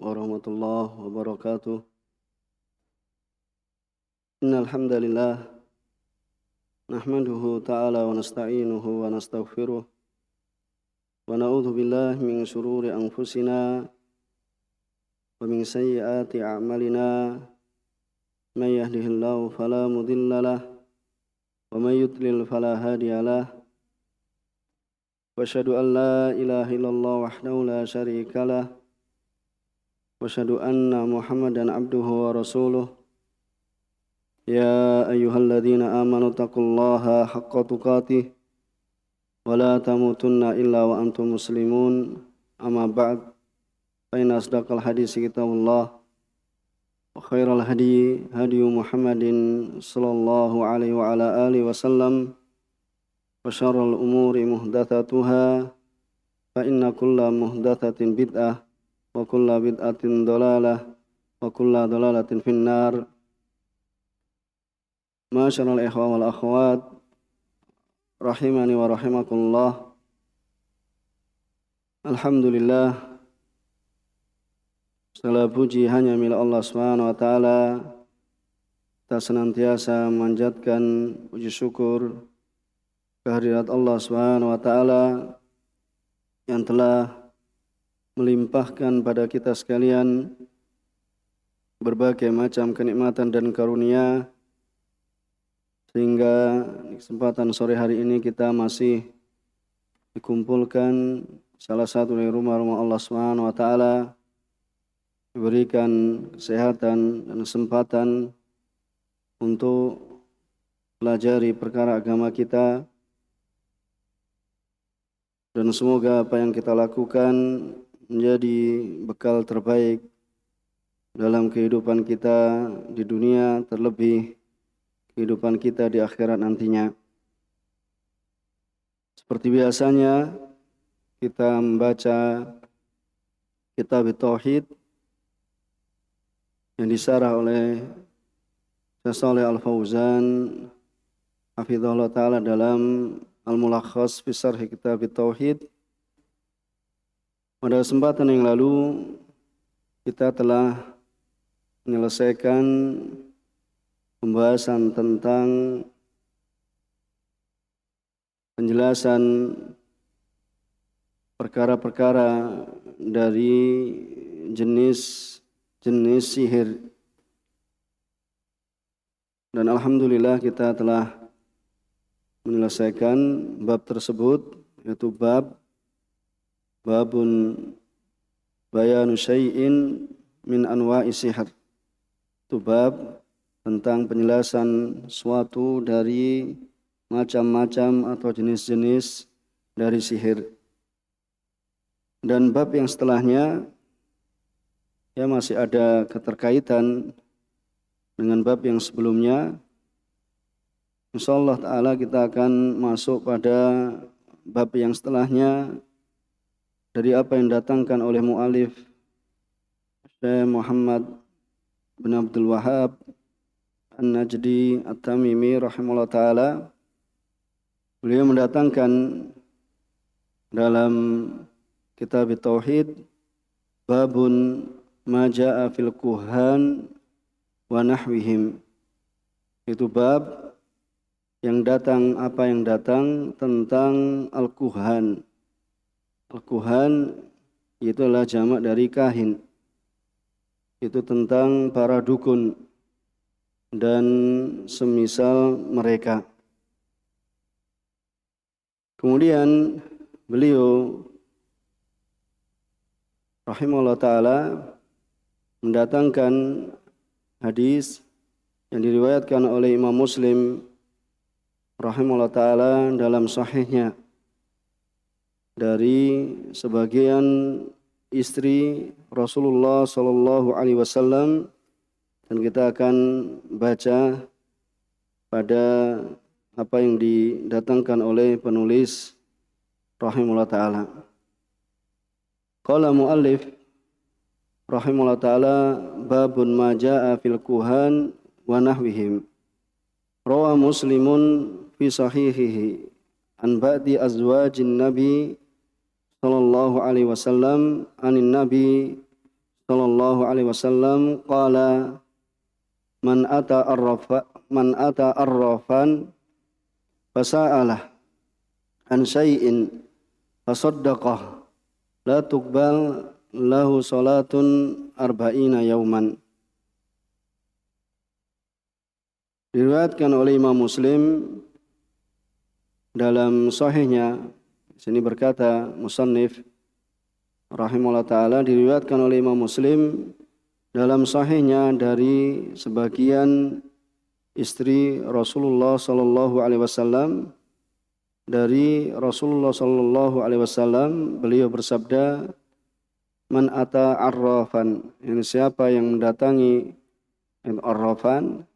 warahmatullahi wabarakatuh. Innal hamdalillah nahmaduhu ta'ala wa nasta'inuhu wa nastaghfiruh wa na'udzu billahi min shururi anfusina wa min sayyiati a'malina may yahdihillahu fala mudilla lahu wa may yudlil fala hadiya lahu wa asyhadu an la ilaha illallah wahdahu la syarika lahu wa asyhadu anna Muhammadan abduhu wa rasuluh. يا أيها الذين آمنوا اتقوا الله حق تقاته ولا تموتن إلا وأنتم مسلمون أما بعد فإن أصدق الحديث كتاب الله وخير الهدي هدي محمد صلى الله عليه وعلى آله وسلم وشر الأمور محدثاتها فإن كل محدثة بدعة وكل بدعة ضلالة وكل ضلالة في النار. Masyarul ikhwan wal akhwat rahimani wa rahimakumullah. Alhamdulillah, segala puji hanya milik Allah Subhanahu wa taala. Kita senantiasa memanjatkan puji syukur kehadirat Allah Subhanahu wa taala yang telah melimpahkan pada kita sekalian berbagai macam kenikmatan dan karunia, sehingga di kesempatan sore hari ini kita masih dikumpulkan salah satu dari rumah-rumah Allah Subhanahu wa taala, diberikan kesehatan dan kesempatan untuk pelajari perkara agama kita, dan semoga apa yang kita lakukan menjadi bekal terbaik dalam kehidupan kita di dunia, terlebih kehidupan kita di akhirat nantinya. Seperti biasanya kita membaca kitab Tauhid yang disarah oleh Syekh Shalih Al-Fauzan hafizahullah taala dalam Al-Mulakhas fi Syarh Kitab Tauhid. Pada kesempatan yang lalu kita telah menyelesaikan pembahasan tentang penjelasan perkara-perkara dari jenis sihir, dan alhamdulillah kita telah menyelesaikan bab tersebut, yaitu babun bayanu syai'in min anwa'i sihir. Itu bab tentang penjelasan suatu dari macam-macam atau jenis-jenis dari sihir. Dan bab yang setelahnya ya masih ada keterkaitan dengan bab yang sebelumnya. Insyaallah ta'ala kita akan masuk pada bab yang setelahnya dari apa yang datangkan oleh mu'alif Syekh Muhammad bin Abdul Wahhab An-Najdi At-Tamimi rahimahullah ta'ala. Beliau mendatangkan dalam kitab Tauhid babun ma jaa fil kuhan wa nahwihim. Itu bab yang datang, apa yang datang tentang al-kuhan. Al-kuhan itu adalah jamak dari kahin. Itu tentang para dukun dan semisal mereka. Kemudian beliau rahimahullah ta'ala mendatangkan hadis yang diriwayatkan oleh Imam Muslim rahimahullah ta'ala dalam sahihnya dari sebagian istri Rasulullah sallallahu alaihi wasallam, dan kita akan baca pada apa yang didatangkan oleh penulis rahimahullah ta'ala. Qala mu'allif rahimahullah ta'ala babun ma jaa fil kuhan wa nahwihim. Rawa Muslimun fi sahihihi an ba'di azwajin nabi sallallahu alaihi wasallam anin nabi sallallahu alaihi wasallam qala man ata arrafan fasa'alah an syai'in fasaddaqah la tuqbal lahu salatun arba'ina yauman. Diriwayatkan oleh Imam Muslim dalam sahihnya. Sini berkata musannif rahimahullah taala, diriwayatkan oleh Imam Muslim dalam sahihnya dari sebagian istri Rasulullah sallallahu alaihi wasallam, dari Rasulullah sallallahu alaihi wasallam beliau bersabda, man ata arrafan, ini siapa yang mendatangi arrafan,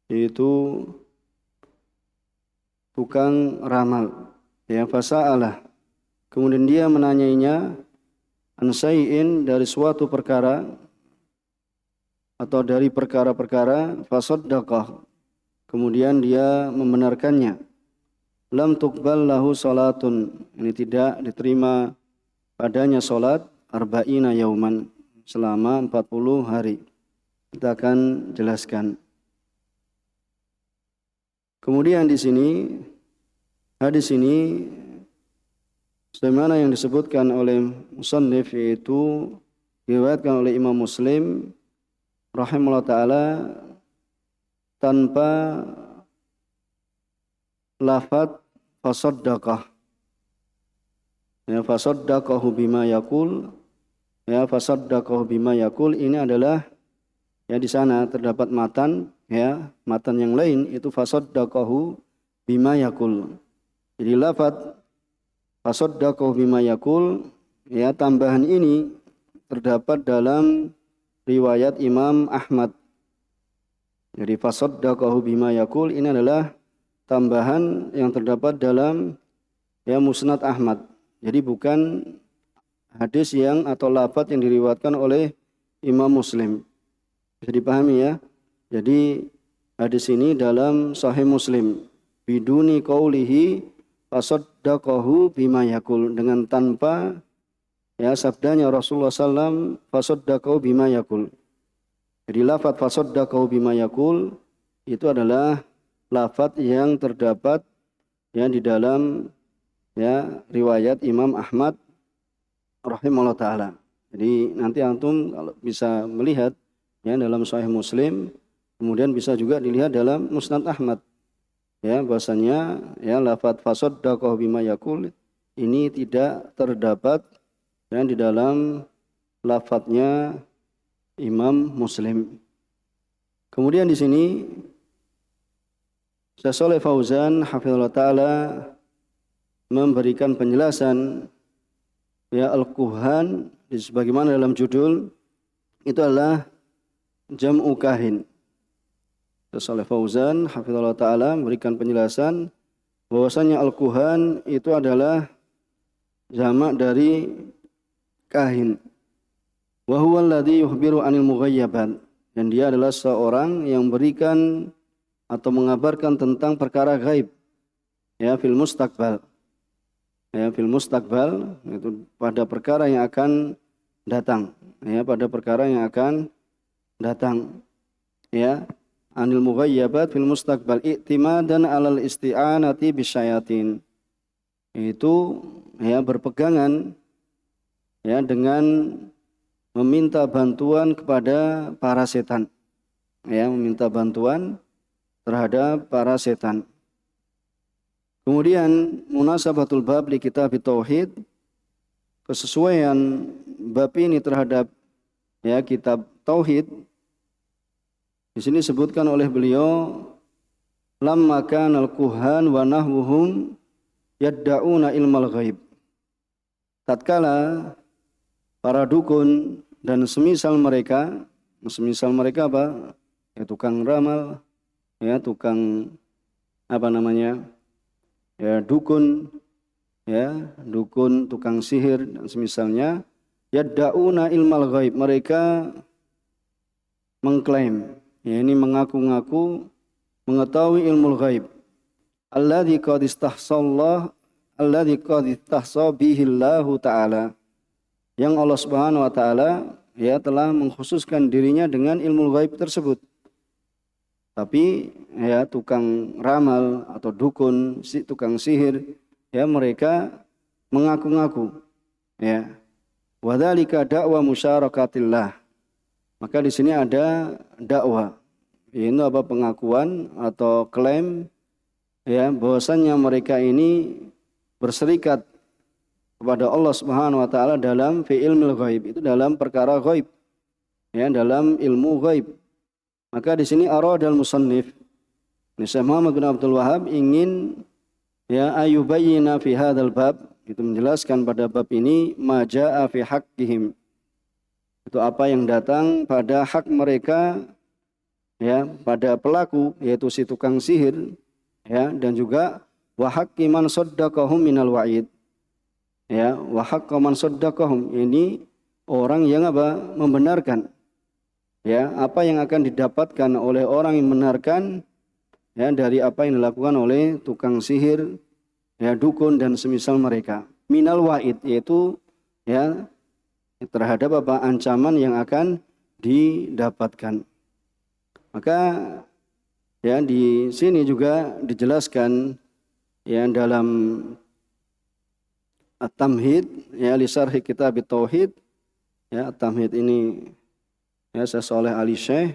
yaitu tukang ramal, ya, fasa'alah, kemudian dia menanyainya an syai'in, dari suatu perkara atau dari perkara-perkara, fasaddaqah, kemudian dia membenarkannya, lam tuqbal lahu salatun, ini tidak diterima padanya salat arba'ina yauman, selama 40 hari. Kita akan jelaskan. Kemudian di sini, hadis ini sebagaimana yang disebutkan oleh musannif, yaitu diriwayatkan oleh Imam Muslim rahimahullah taala tanpa lafadz fasaddaqah. Ya, fasaddaqahu bima yaqul. Ya, fasaddaqahu bima yaqul ini adalah, ya, di sana terdapat matan, ya, matan yang lain itu fasaddaqahu bima yaqul. Jadi lafadz fasaddaqahu bima yaqul, ya, tambahan ini terdapat dalam riwayat Imam Ahmad. Jadi fasaddaqahu bima yaqul ini adalah tambahan yang terdapat dalam, ya, Musnad Ahmad. Jadi bukan hadis yang atau lafadz yang diriwayatkan oleh Imam Muslim. Bisa dipahami, ya. Jadi hadis ini dalam Sahih Muslim biduni qaulihi fasaddaqahu bima yaqul, dengan tanpa, ya, sabdanya Rasulullah sallam fasaddaqahu bima yaqul. Jadi lafadz fasaddaqahu bima yaqul itu adalah lafadz yang terdapat, ya, di dalam, ya, riwayat Imam Ahmad rahimahullah taala. Jadi nanti antum kalau bisa melihat, ya, dalam Sahih Muslim, kemudian bisa juga dilihat dalam Musnad Ahmad, ya, bahasanya, ya, lafadz fasaddaqahu bima yaqul ini tidak terdapat, ya, di dalam lafadznya Imam Muslim. Kemudian di sini Syekh Shalih Fauzan hafizallahu taala memberikan penjelasan, ya, al-kuhan sebagaimana dalam judul itu adalah jam'u kahin. Syekh Shalih Fauzan hafizallahu taala memberikan penjelasan bahwasanya al-kuhan itu adalah jamak dari kahin. Wa huwa alladhi yukhbiru 'anil mughayyabat, dan dia adalah seorang yang berikan atau mengabarkan tentang perkara gaib, ya, fil mustaqbal. Ya, fil mustaqbal itu pada perkara yang akan datang, ya, pada perkara yang akan datang, ya. Anil mughayyabat fil mustaqbal i'timadan 'alal isti'anati bisyayatin. Itu, ya, berpegangan, ya, dengan meminta bantuan kepada para setan, ya, meminta bantuan terhadap para setan. Kemudian munasabatul bab li kitab tauhid, kesesuaian bab ini terhadap, ya, kitab tauhid. Di sini disebutkan oleh beliau, lamma kana al-kuhan wa nahwuhum yadda'una ilmal ghaib. Tatkala para dukun dan semisal mereka apa? Ya, tukang ramal, ya, tukang apa namanya? Ya, dukun, ya, dukun, tukang sihir dan semisalnya, yadda'una ilmal ghaib, mereka mengklaim, ya, ini mengaku-ngaku mengetahui ilmu ghaib. Alladzi qad istahsa bihi Allah ta'ala, yang Allah Subhanahu wa taala ya telah mengkhususkan dirinya dengan ilmu ghaib tersebut. Tapi ya tukang ramal atau dukun, tukang sihir ya mereka mengaku-ngaku ya. Wadzalika da'wa musyarakatillah. Maka di sini ada dakwah. Ini apa pengakuan atau klaim ya bahwasannya mereka ini berserikat kepada Allah Subhanahu wa taala dalam fi ilmil ghaib, itu dalam perkara ghaib. Ya, dalam ilmu ghaib. Maka di sini aradal musannif Syekh Muhammad bin Abdul Wahhab ingin ya ayubayyina fi hadzal bab, itu menjelaskan pada bab ini majaa fi haqqihim. Itu apa yang datang pada hak mereka ya, pada pelaku yaitu si tukang sihir ya, dan juga wa haqqi man saddaqahum minal wa'id. Ya, wa haqqi man saddaqahum, ini orang yang apa? Membenarkan ya apa yang akan didapatkan oleh orang yang membenarkan ya dari apa yang dilakukan oleh tukang sihir ya, dukun dan semisal mereka. Minal wa'id, yaitu ya terhadap apa ancaman yang akan didapatkan. Maka ya di sini juga dijelaskan ya dalam At-Tamhid ya li syarhi kitab Tauhid ya. At-Tamhid ini ya Syekh Shalih Al-Syekh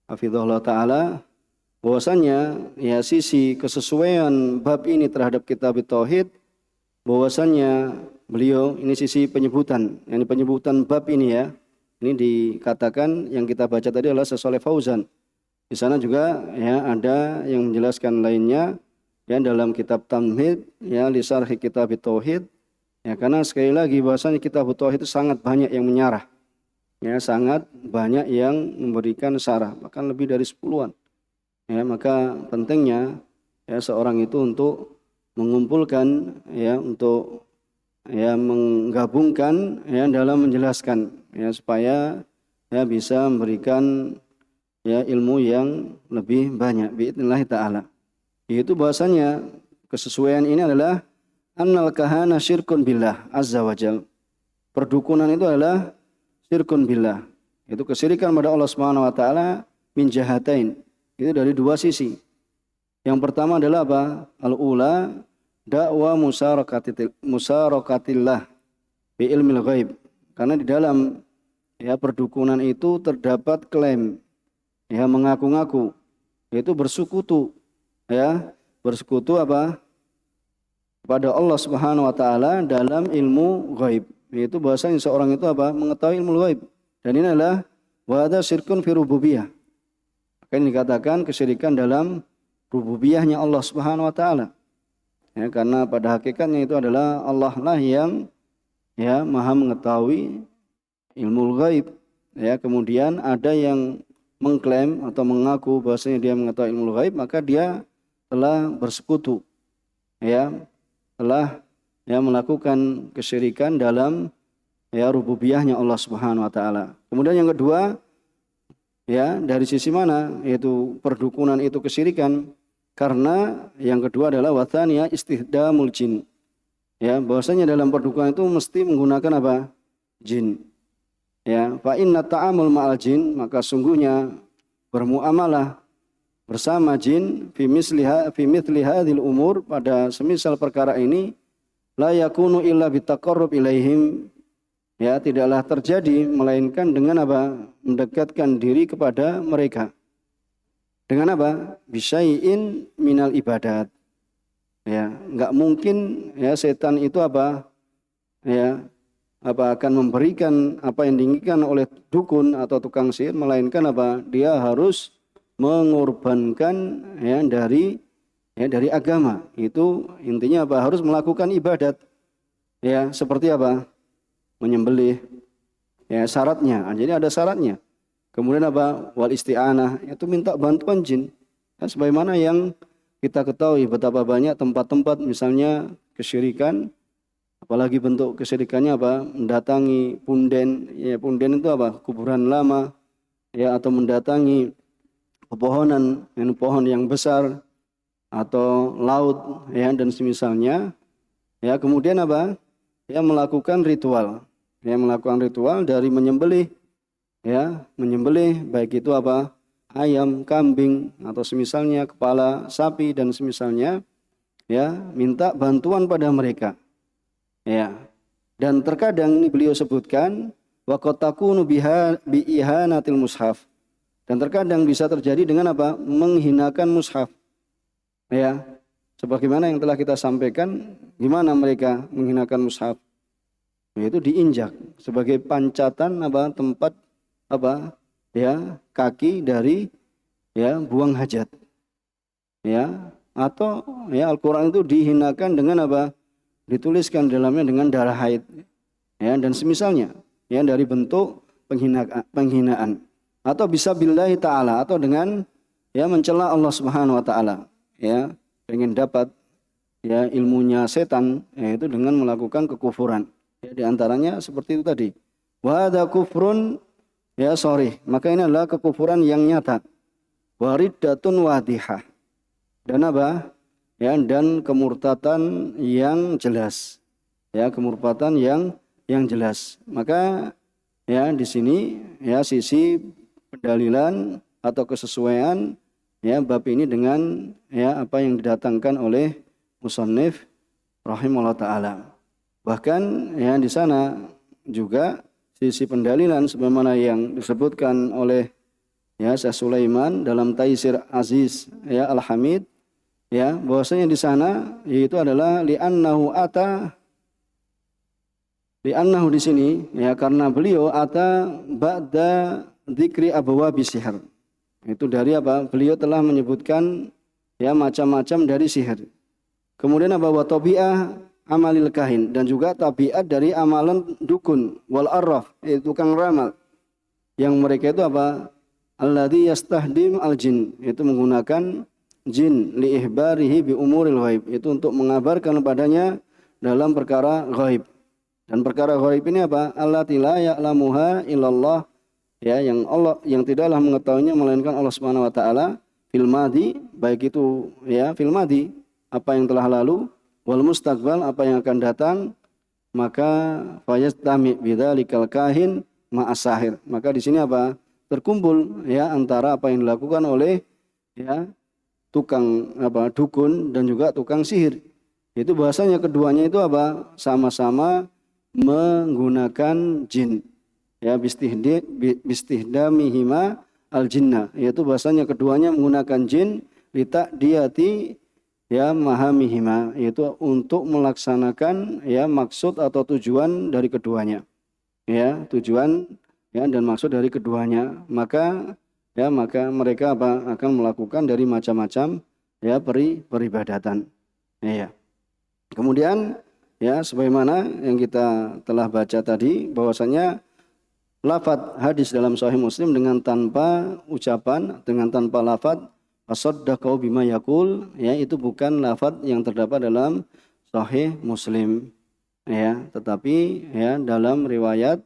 hafizahullah taala, bahwasannya ya sisi kesesuaian bab ini terhadap kitab Tauhid, bahwasannya beliau ini sisi penyebutan, yani penyebutan bab ini ya. Ini dikatakan yang kita baca tadi adalah Syekh Shalih Fauzan. Di sana juga ya ada yang menjelaskan lainnya ya dalam kitab Tamhid ya li syarhi kitab Tauhid. Ya, karena sekali lagi bahwasanya kitab Tauhid itu sangat banyak yang menyarah. Ya, sangat banyak yang memberikan syarah, bahkan lebih dari 10-an. Ya, maka pentingnya ya seorang itu untuk mengumpulkan ya, untuk ya menggabungkan ya dalam menjelaskan ya supaya ya bisa memberikan ya ilmu yang lebih banyak biidznillah taala. Yaitu bahasanya kesesuaian ini adalah annal kahana syirkun billah azza wajal. Perdukunan itu adalah syirkun billah, itu kesyirikan pada Allah Subhanahu wa taala min jahatain. Itu dari dua sisi. Yang pertama adalah apa? Al-ula da'wa musarakatillah bi ilmil ghaib. Karena di dalam ya perdukunan itu terdapat klaim ya mengaku-ngaku, yaitu bersekutu ya, bersekutu apa? Kepada Allah Subhanahu wa taala dalam ilmu ghaib. Yaitu bahasanya seorang itu apa? Mengetahui ilmu ghaib. Dan ini adalah wa hadza syirkun fi rububiyah. Akan dikatakan kesyirikan dalam rububiyahnya Allah Subhanahu wa taala. Ya, karena pada hakikatnya itu adalah Allah lah yang ya Maha mengetahui ilmu ghaib. Ya, kemudian ada yang mengklaim atau mengaku bahasanya dia mengetahui ilmu ghaib, maka dia telah bersekutu. Ya, telah ya melakukan kesyirikan dalam ya rububiyahnya Allah Subhanahu wa taala. Kemudian yang kedua ya dari sisi mana yaitu perdukunan itu kesyirikan, karena yang kedua adalah wathaniya istihdamul jin. Ya, bahwasanya dalam perdukunan itu mesti menggunakan apa? Jin. Ya, fa inna ta'amul ma'al jin, maka sungguhnya bermuamalah bersama jin fi mithli hadhil umur, pada semisal perkara ini, la yakunu illa bitaqarrub ilaihim, ya tidaklah terjadi melainkan dengan apa? Mendekatkan diri kepada mereka. Dengan apa? Bisyai'in minal ibadat. Ya, enggak mungkin ya setan itu apa? Ya, apa akan memberikan apa yang diinginkan oleh dukun atau tukang sihir, melainkan apa? Dia harus mengorbankan ya dari agama. Itu intinya apa? Harus melakukan ibadat. Ya, seperti apa? Menyembelih. Ya, syaratnya. Jadi ada syaratnya. Kemudian apa? Wal isti'anah, itu minta bantuan jin. Ya, sebagaimana yang kita ketahui betapa banyak tempat-tempat misalnya kesyirikan, apalagi bentuk kesyirikannya apa? Mendatangi punden. Ya, punden itu apa? Kuburan lama. Ya, atau mendatangi pepohonan, pohon yang besar atau laut ya dan semisalnya. Ya, kemudian apa? Ya, melakukan ritual. ya melakukan ritual dari menyembelih, ya menyembelih baik itu apa, ayam, kambing atau semisalnya, kepala sapi dan semisalnya, ya minta bantuan pada mereka, ya. Dan terkadang ini beliau sebutkan wa qad takunu biha bi ihanatil mushaf, dan terkadang bisa terjadi dengan apa, menghinakan mushaf, ya. Sebagaimana yang telah kita sampaikan, gimana mereka menghinakan mushaf, yaitu diinjak sebagai pancatan apa, tempat apa, ya kaki dari, ya buang hajat, ya. Atau ya Al-Quran itu dihinakan dengan apa, dituliskan dalamnya dengan darah haid, ya dan semisalnya, ya dari bentuk penghinaan. Atau bisa billahi ta'ala, atau dengan ya mencela Allah Subhanahu wa taala, ya pengen dapat ya ilmunya setan, yaitu dengan melakukan kekufuran, ya, di antaranya seperti itu tadi, wa hadza kufrun, ya sorry, maka ini adalah kekufuran yang nyata, wariddatun wadihah, dan apa, ya dan kemurtatan yang jelas, ya kemurtatan yang jelas. Maka ya di sini ya sisi pendalilan atau kesesuaian ya bab ini dengan ya apa yang didatangkan oleh musannif rahimahullah taala. Bahkan ya di sana juga sisi pendalilan sebagaimana yang disebutkan oleh ya Syekh Sulaiman dalam Taisir Aziz ya Al-Hamid, ya bahwasanya di sana yaitu adalah li'annahu di sini ya karena beliau ata ba'da dzikri abwabi sihir. Itu dari apa? Beliau telah menyebutkan ya macam-macam dari sihir. Kemudian apa, wa tabi'ah amalil kahin, dan juga tabiat dari amalan dukun wal arraf, yaitu tukang ramal. Yang mereka itu apa? Alladzi yastahdim al jin, itu menggunakan jin li ihbarihi bi umuril ghaib, itu untuk mengabarkan padanya dalam perkara ghaib. Dan perkara ghaib ini apa? Allati la ya'lamuha illallah, ya yang tidaklah mengetahuinya melainkan Allah Subhanahu wa taala, fil madi, baik itu ya fil madi apa yang telah lalu, wal mustaqbal apa yang akan datang, maka fayastami bidzalikal kahin ma'as sahir. Maka di sini apa? Terkumpul ya antara apa yang dilakukan oleh ya tukang apa dukun dan juga tukang sihir. Itu bahasanya keduanya itu apa? Sama-sama menggunakan jin. Ya bistihdamihima al jinnah, yaitu bahasanya keduanya menggunakan jin litak diati ya mahamihima, yaitu untuk melaksanakan ya maksud atau tujuan dari keduanya. Ya, tujuan ya dan maksud dari keduanya. Maka mereka apa akan melakukan dari macam-macam ya peribadatan. Ya. Kemudian ya sebagaimana yang kita telah baca tadi bahwasanya lafaz hadis dalam Sahih Muslim dengan tanpa ucapan, dengan tanpa lafaz asaddaqau bima yaqul, ya itu bukan lafaz yang terdapat dalam Sahih Muslim, ya, tetapi ya dalam riwayat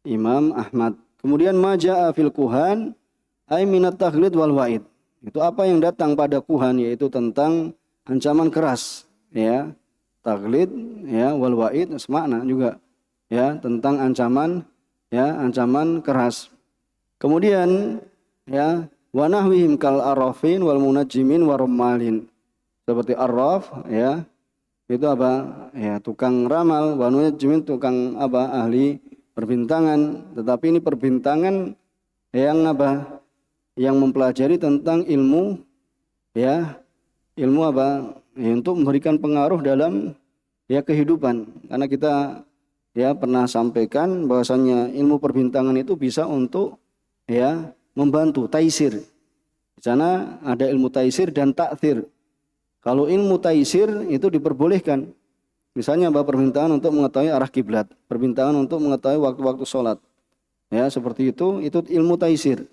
Imam Ahmad. Kemudian majaa fil kuhan ay minat taghlid wal wa'id. Itu apa yang datang pada kuhan, yaitu tentang ancaman keras, ya. Taglid ya wal wa'id semakna juga, ya tentang ancaman keras. Kemudian ya wa nahwihim kal arrafin wal munajjimin warummalin, seperti arraf ya itu apa ya tukang ramal, wa munajjimin tukang apa ahli perbintangan, tetapi ini perbintangan yang apa yang mempelajari tentang ilmu ya apa ya, untuk memberikan pengaruh dalam ya kehidupan. Karena kita ya pernah sampaikan bahwasanya ilmu perbintangan itu bisa untuk ya membantu taisir. Di sana ada ilmu taisir dan ta'thir. Kalau ilmu taisir itu diperbolehkan. Misalnya perbintangan untuk mengetahui arah kiblat, perbintangan untuk mengetahui waktu-waktu sholat. Ya, seperti itu ilmu taisir.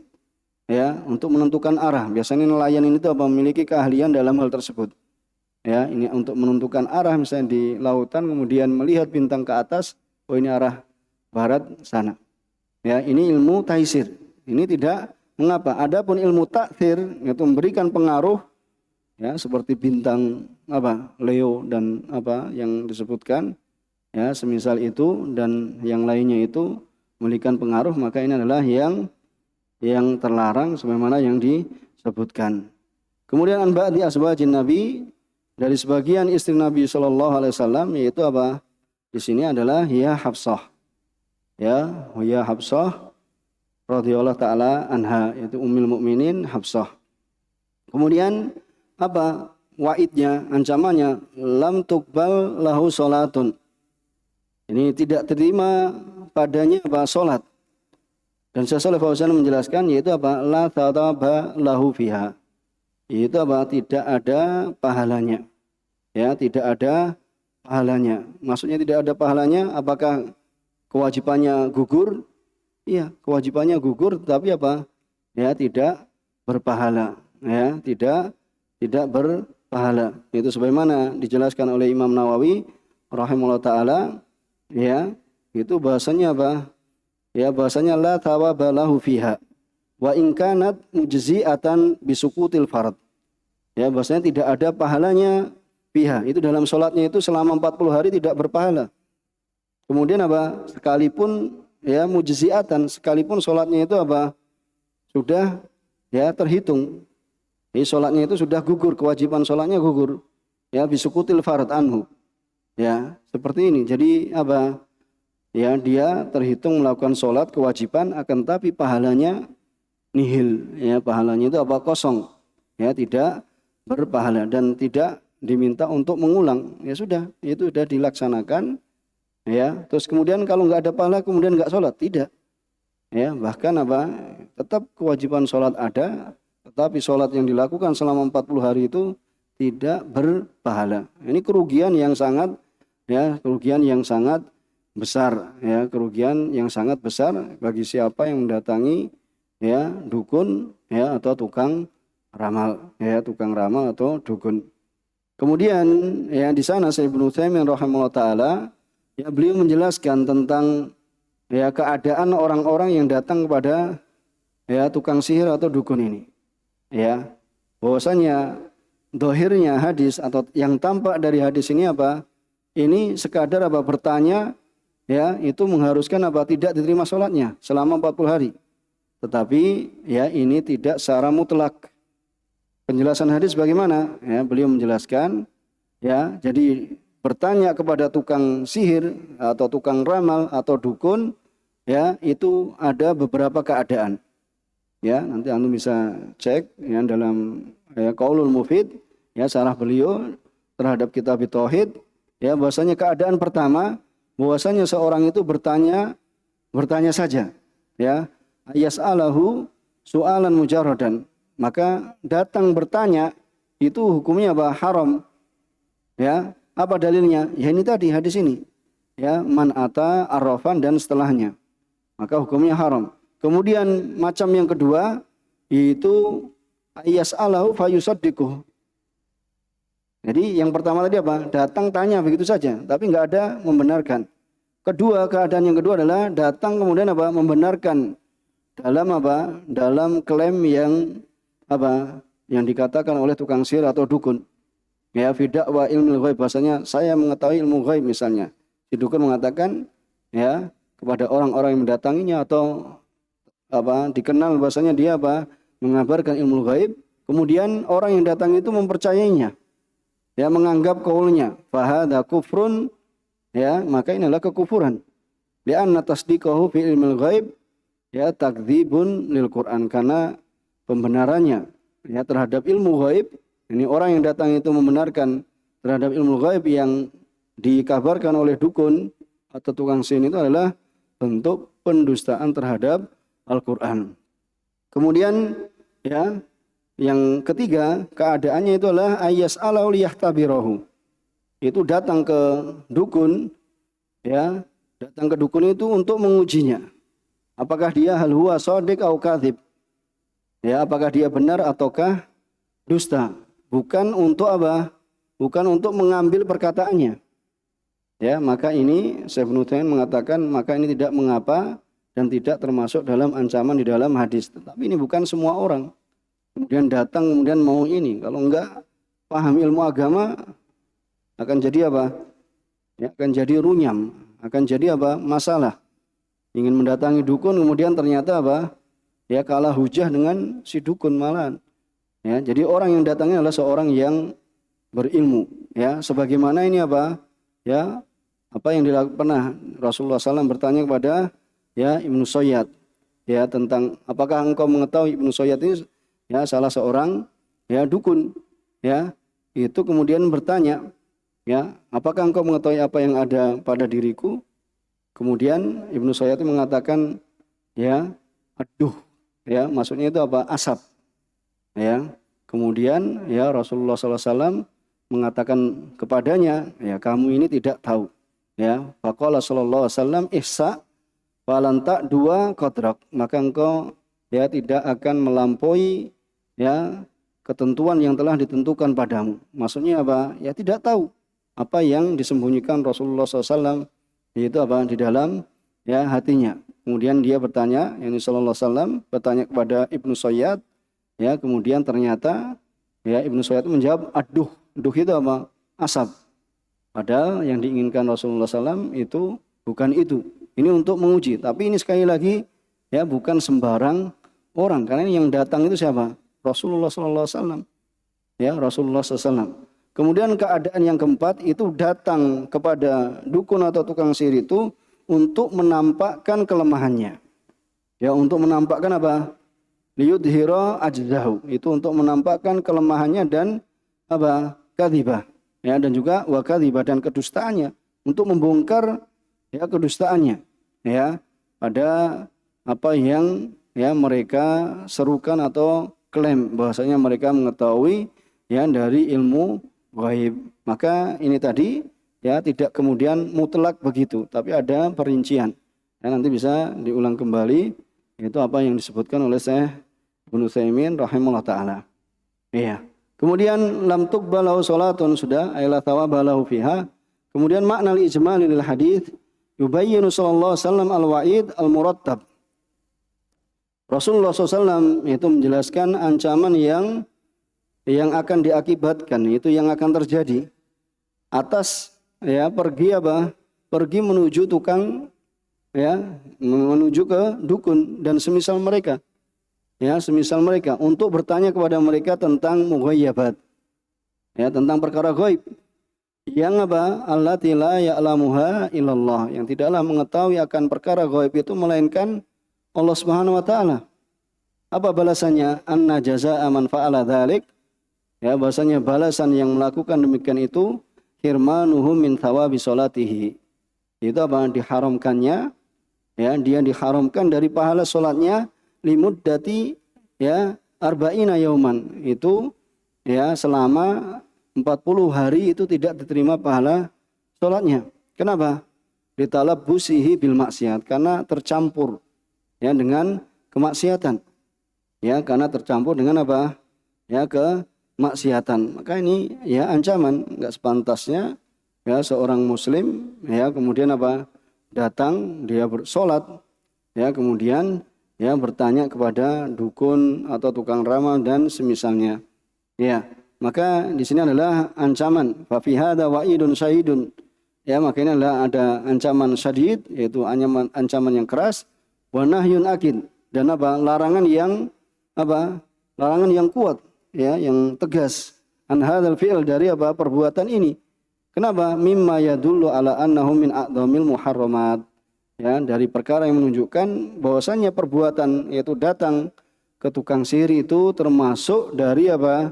Ya, untuk menentukan arah. Biasanya nelayan ini tuh memiliki keahlian dalam hal tersebut. Ya, ini untuk menentukan arah misalnya di lautan, kemudian melihat bintang ke atas, oh ini arah barat sana. Ya, ini ilmu taisir. Ini tidak mengapa. Adapun ilmu ta'thir itu memberikan pengaruh ya seperti bintang apa Leo dan apa yang disebutkan, ya semisal itu dan yang lainnya itu memberikan pengaruh, maka ini adalah yang terlarang sebagaimana yang disebutkan. Kemudian an ba'di azwajin Nabi, dari sebagian istri Nabi sallallahu alaihi wasallam, yaitu apa? Di sini adalah hiya Hafsah. Ya, hiya Hafsah radhiyallahu taala anha, yaitu ummul mukminin Hafsah. Kemudian apa? Wa'idnya, ancamannya, lam tuqbal lahu salatun. Ini tidak terima padanya apa? Salat. Dan Syekh Shalih Fauzan menjelaskan, yaitu apa? La thawaba lahu fiha. Itu apa? Tidak ada pahalanya. Ya, tidak ada pahalanya. Maksudnya tidak ada pahalanya, apakah kewajibannya gugur? Iya, kewajibannya gugur, tapi apa? Ya, tidak berpahala. Ya, tidak berpahala. Itu sebagaimana dijelaskan oleh Imam Nawawi rahimahullah taala, ya, itu bahasanya apa? Ya, bahasanya la thawaba lahu fiha wa in kanat mujzi'atan bisukutil farad. Ya, bahasanya tidak ada pahalanya fiha. Itu dalam sholatnya itu selama 40 hari tidak berpahala. Kemudian apa? Sekalipun ya mujzi'atan, sekalipun sholatnya itu apa? Sudah ya terhitung. Jadi sholatnya itu sudah gugur, kewajiban sholatnya gugur. Ya, bisukutil farad anhu. Ya, seperti ini. Jadi apa? Ya, dia terhitung melakukan sholat kewajiban, akan tapi pahalanya nihil. Ya, pahalanya itu apa? Kosong. Ya, tidak berpahala dan tidak diminta untuk mengulang. Ya sudah, itu sudah dilaksanakan. Ya, terus kemudian kalau nggak ada pahala, kemudian nggak sholat, tidak. Ya, bahkan apa? Tetap kewajiban sholat ada, tetapi sholat yang dilakukan selama 40 hari itu tidak berpahala. Ini kerugian yang sangat, ya, kerugian yang sangat besar, ya, kerugian yang sangat besar bagi siapa yang mendatangi ya dukun, ya, atau tukang ramal, ya, tukang ramal atau dukun. Kemudian ya di sana Syekh Ibnu Utsaimin rahimahullah taala, ya, beliau menjelaskan tentang ya keadaan orang-orang yang datang kepada ya tukang sihir atau dukun ini. Ya, bahwasanya dohirnya hadis atau yang tampak dari hadis ini apa? Ini sekadar apa? Bertanya, ya, itu mengharuskan apa? Tidak diterima sholatnya selama 40 hari. Tetapi ya ini tidak secara mutlak. Penjelasan hadis bagaimana? Ya, beliau menjelaskan, ya, jadi bertanya kepada tukang sihir atau tukang ramal atau dukun, ya, itu ada beberapa keadaan. Ya, nanti antum bisa cek ya dalam ya Qaulul Mufid, ya, syarah beliau terhadap kitab Tauhid, ya, bahwasanya keadaan pertama, bahwasanya seorang itu bertanya saja, ya, yas'alahu su'alan mujarradan, maka datang bertanya itu hukumnya apa? Haram. Ya, apa dalilnya? Ya ini tadi hadis ini. Ya, man ata arrafan dan setelahnya. Maka hukumnya haram. Kemudian macam yang kedua itu yas'alahu fayusaddiquh. Jadi yang pertama tadi apa? Datang tanya begitu saja, tapi enggak ada membenarkan. Kedua, keadaan yang kedua adalah datang kemudian apa? Membenarkan dalam apa? Dalam klaim yang apa? Yang dikatakan oleh tukang sihir atau dukun. Ya, fidak wa ilmu ghaib, bahasanya saya mengetahui ilmu ghaib misalnya. Si dukun mengatakan ya kepada orang-orang yang mendatanginya atau apa? Dikenal bahasanya dia apa? Mengabarkan ilmu ghaib. Kemudian orang yang datang itu mempercayainya. Ya, menganggap qaulnya fahadha kufrun, ya, maka ini adalah kekufuran. Li'anna tasdiqahu fi ilmil ghaib ya takdzibun lil Quran, karena pembenarannya ya terhadap ilmu ghaib, ini orang yang datang itu membenarkan terhadap ilmu ghaib yang dikabarkan oleh dukun atau tukang sihir itu adalah bentuk pendustaan terhadap Al-Quran. Kemudian ya yang ketiga, keadaannya itu adalah ayyas'alahu liyahtabirahu. Itu datang ke dukun, ya, datang ke dukun itu untuk mengujinya. Apakah dia hal huwa shadiq au kadzib? Ya, apakah dia benar ataukah dusta? Bukan untuk apa? Bukan untuk mengambil perkataannya. Ya, maka ini Syekh Ibnu Utsaimin mengatakan maka ini tidak mengapa dan tidak termasuk dalam ancaman di dalam hadis. Tetapi ini bukan semua orang. Kemudian datang, kemudian mau ini. Kalau enggak paham ilmu agama, akan jadi apa? ya, akan jadi runyam, akan jadi apa? Masalah. Ingin mendatangi dukun kemudian ternyata apa? Ya kalah hujah dengan si dukun malahan. Ya, jadi orang yang datangnya adalah seorang yang berilmu, ya. Sebagaimana ini apa? Ya, apa yang dilakukan pernah Rasulullah SAW bertanya kepada ya Ibnu Sayyad ya tentang apakah engkau mengetahui Ibnu Sayyad ini ya salah seorang ya dukun ya. Itu kemudian bertanya ya, apakah engkau mengetahui apa yang ada pada diriku? Kemudian Ibnu Sayyad mengatakan ya, aduh ya, maksudnya itu apa? Asap ya. Kemudian ya Rasulullah SAW mengatakan kepadanya, ya kamu ini tidak tahu. Ya, faqala sallallahu alaihi wasallam ihsa falanta dua qadrak, maka engkau ya tidak akan melampaui ya ketentuan yang telah ditentukan padamu. Maksudnya apa? Ya tidak tahu apa yang disembunyikan Rasulullah SAW yaitu apa di dalam ya hatinya. Kemudian dia bertanya, yakni sallallahu alaihi wasallam bertanya kepada Ibnu Sayyad, ya kemudian ternyata ya Ibnu Sayyad menjawab, aduh, duh itu apa? Asap. Padahal yang diinginkan Rasulullah SAW itu bukan itu. Ini untuk menguji. Tapi ini sekali lagi ya bukan sembarang orang. Karena ini yang datang itu siapa? Rasulullah SAW. Ya Rasulullah SAW. Kemudian keadaan yang keempat itu datang kepada dukun atau tukang sihir itu untuk menampakkan kelemahannya. Ya untuk menampakkan apa? Liyudhira ajzahu. Itu untuk menampakkan kelemahannya dan apa? Kadzibah. Ya, dan juga wakadzibah dan kedustaannya, untuk membongkar ya kedustaannya ya pada apa yang ya mereka serukan atau klaim bahwasanya mereka mengetahui ya dari ilmu gaib. Maka ini tadi ya tidak kemudian mutlak begitu, tapi ada perincian. Ya, nanti bisa diulang kembali itu apa yang disebutkan oleh Syekh Ibnu Utsaimin rahimahullah taala. Iya. Kemudian lam tuqbalahu salatun sudah ayla thawabalahu fiha. Kemudian makna al-ijmal lil hadis yubayyinu sallallahu alaihi wasallam al-wa'id al-murattab. Rasulullah SAW itu menjelaskan ancaman yang akan diakibatkan, itu yang akan terjadi atas ya pergi apa? Pergi menuju tukang ya, menuju ke dukun dan semisal mereka. Ya, semisal mereka untuk bertanya kepada mereka tentang mughayyabat. Ya, tentang perkara gaib. Yang apa? Allati la ya'lamuha illallah, yang tidaklah mengetahui akan perkara gaib itu melainkan Allah Subhanahu wa taala. Apa balasannya? Anna jazaa'a man fa'ala dzalik. Ya, bahasanya balasan yang melakukan demikian itu hirmanuhum min thawabi salatihi. Itu apa? Diharamkannya ya, dia diharamkan dari pahala salatnya limuddati ya arba'ina yauman, itu ya selama 40 hari itu tidak diterima pahala salatnya. Kenapa? Litalabbusihi bil maksiat, karena tercampur ya dengan kemaksiatan. Ya, karena tercampur dengan apa? Ya kemaksiatan. Maka ini ya ancaman, enggak sepantasnya ya seorang muslim ya kemudian apa? Datang dia bersolat ya kemudian ya bertanya kepada dukun atau tukang ramal dan semisalnya. Ya, maka di sini adalah ancaman. Fa fi hadza wa'idun syadidun. Ya, maka ini adalah ada ancaman syadid, yaitu ancaman yang keras, wa nahyun akid, dan apa? Larangan yang apa? Larangan yang kuat, ya, yang tegas. An hadzal fi'l, dari apa? Perbuatan ini. Kenapa? Mimma yadullu ala annahu min a'dhamil muharramat. Ya, dari perkara yang menunjukkan bahwasannya perbuatan yaitu datang ke tukang sihir itu termasuk dari apa?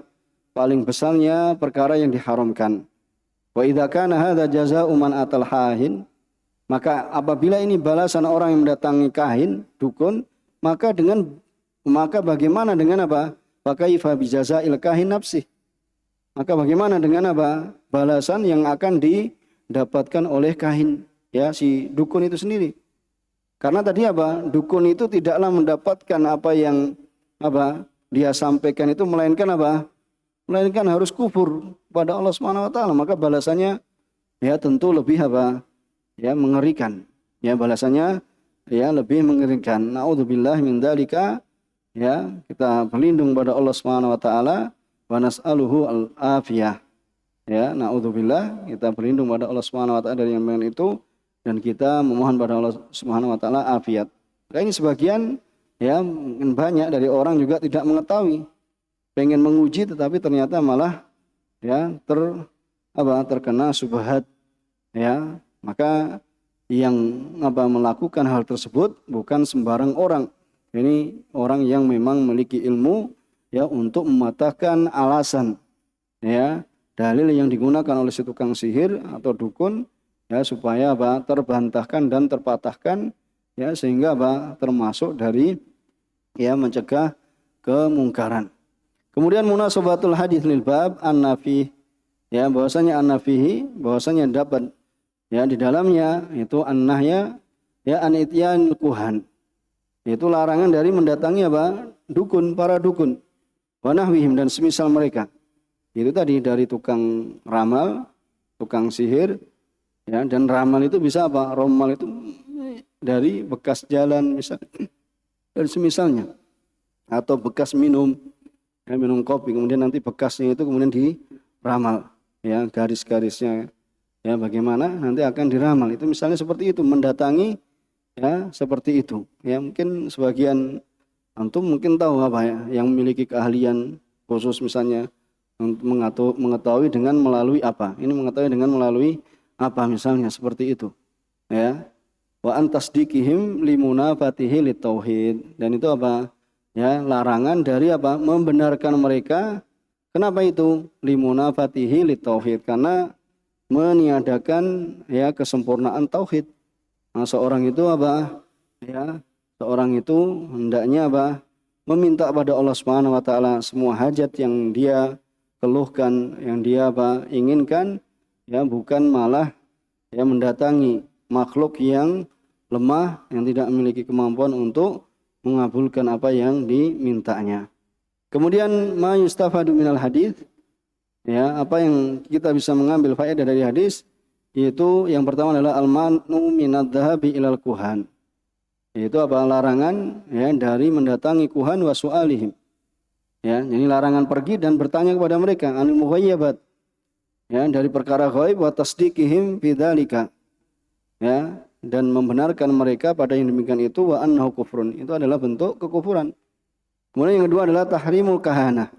Paling besarnya perkara yang diharamkan. Wa idza kana hadza jazaa'u man atal hahin, maka apabila ini balasan orang yang mendatangi kahin, dukun, maka bagaimana dengan apa? Fa kaifa bi jazaa'il kahin nafsi? Maka bagaimana dengan apa? Balasan yang akan didapatkan oleh kahin, ya si dukun itu sendiri. Karena tadi apa? Dukun itu tidaklah mendapatkan apa yang apa dia sampaikan itu, melainkan apa? Melainkan harus kufur pada Allah Subhanahu wa taala. Maka balasannya ya tentu lebih apa? Ya mengerikan. Ya balasannya ya lebih mengerikan. Nauzubillah min dzalika. Ya, kita berlindung pada Allah Subhanahu wa taala wa nas'aluhu al-afiyah. Ya, naudzubillah, kita berlindung pada Allah Subhanahu wa taala dari yang itu dan kita memohon pada Allah Subhanahu wa taala afiat. Nah, ini sebagian ya banyak dari orang juga tidak mengetahui, pengen menguji tetapi ternyata malah ya terkena syubhat ya. Maka yang melakukan hal tersebut bukan sembarang orang. Ini orang yang memang memiliki ilmu ya untuk mematahkan alasan ya dalil yang digunakan oleh si tukang sihir atau dukun ya supaya terbantahkan dan terpatahkan ya sehingga termasuk dari ya mencegah kemungkaran. Kemudian munasabatul hadis lil bab an-nafi ya bahwasanya dapat ya di dalamnya itu an-nahya ya an ityan kuhan. Itu larangan dari mendatangi dukun, para dukun. Wa nahwihim dan semisal mereka. Itu tadi dari tukang ramal, tukang sihir ya dan ramal itu bisa ramal itu dari bekas jalan misalnya dan semisalnya atau bekas minum ya, minum kopi kemudian nanti bekasnya itu kemudian diramal ya garis-garisnya ya bagaimana nanti akan diramal itu misalnya seperti itu mendatangi ya seperti itu ya mungkin sebagian antum mungkin tahu ya yang memiliki keahlian khusus misalnya untuk mengetahui dengan melalui apa ini mengetahui dengan melalui apa misalnya seperti itu ya wa antasdikihim limunafatihi litauhid dan itu ya larangan dari membenarkan mereka. Kenapa itu limunafatihi litauhid karena meniadakan ya kesempurnaan tauhid. Nah, seorang itu ya seorang itu hendaknya meminta pada Allah Subhanahu wa taala semua hajat yang dia keluhkan, yang dia inginkan ya bukan malah ya mendatangi makhluk yang lemah yang tidak memiliki kemampuan untuk mengabulkan apa yang dimintanya. Kemudian ma yustafadu minal hadis ya, apa yang kita bisa mengambil faedah dari hadis yaitu yang pertama adalah al-manu minadz-dzahabi ilal kuhan. Yaitu larangan ya dari mendatangi kuhan wa su'alihim. Ya, jadi larangan pergi dan bertanya kepada mereka anil mughayyabat. Ya, dari perkara ghaib wa tasdiqihim bidzalika. Ya, dan membenarkan mereka pada yang demikian itu wa annahu kufrun. Itu adalah bentuk kekufuran. Kemudian yang kedua adalah tahrimul kahanah.